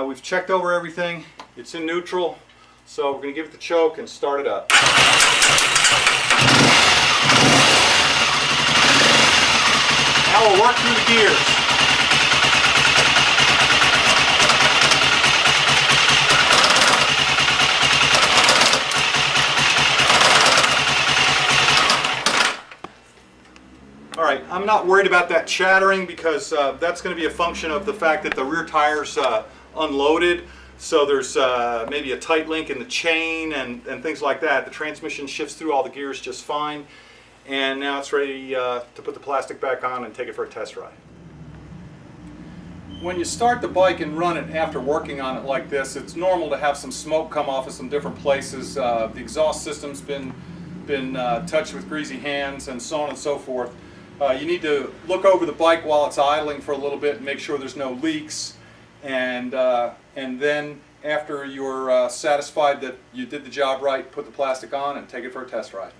we've checked over everything. It's in neutral, so we're going to give it the choke and start it up. Now we'll work through the gears. right, I'm not worried about that chattering because that's going to be a function of the fact that the rear tire's unloaded. So there's maybe a tight link in the chain and things like that. The transmission shifts through all the gears just fine. And now it's ready to put the plastic back on and take it for a test ride. When you start the bike and run it after working on it like this, it's normal to have some smoke come off of some different places. The exhaust system's been touched with greasy hands and so on and so forth. You need to look over the bike while it's idling for a little bit and make sure there's no leaks. And then after you're satisfied that you did the job right, put the plastic on and take it for a test ride.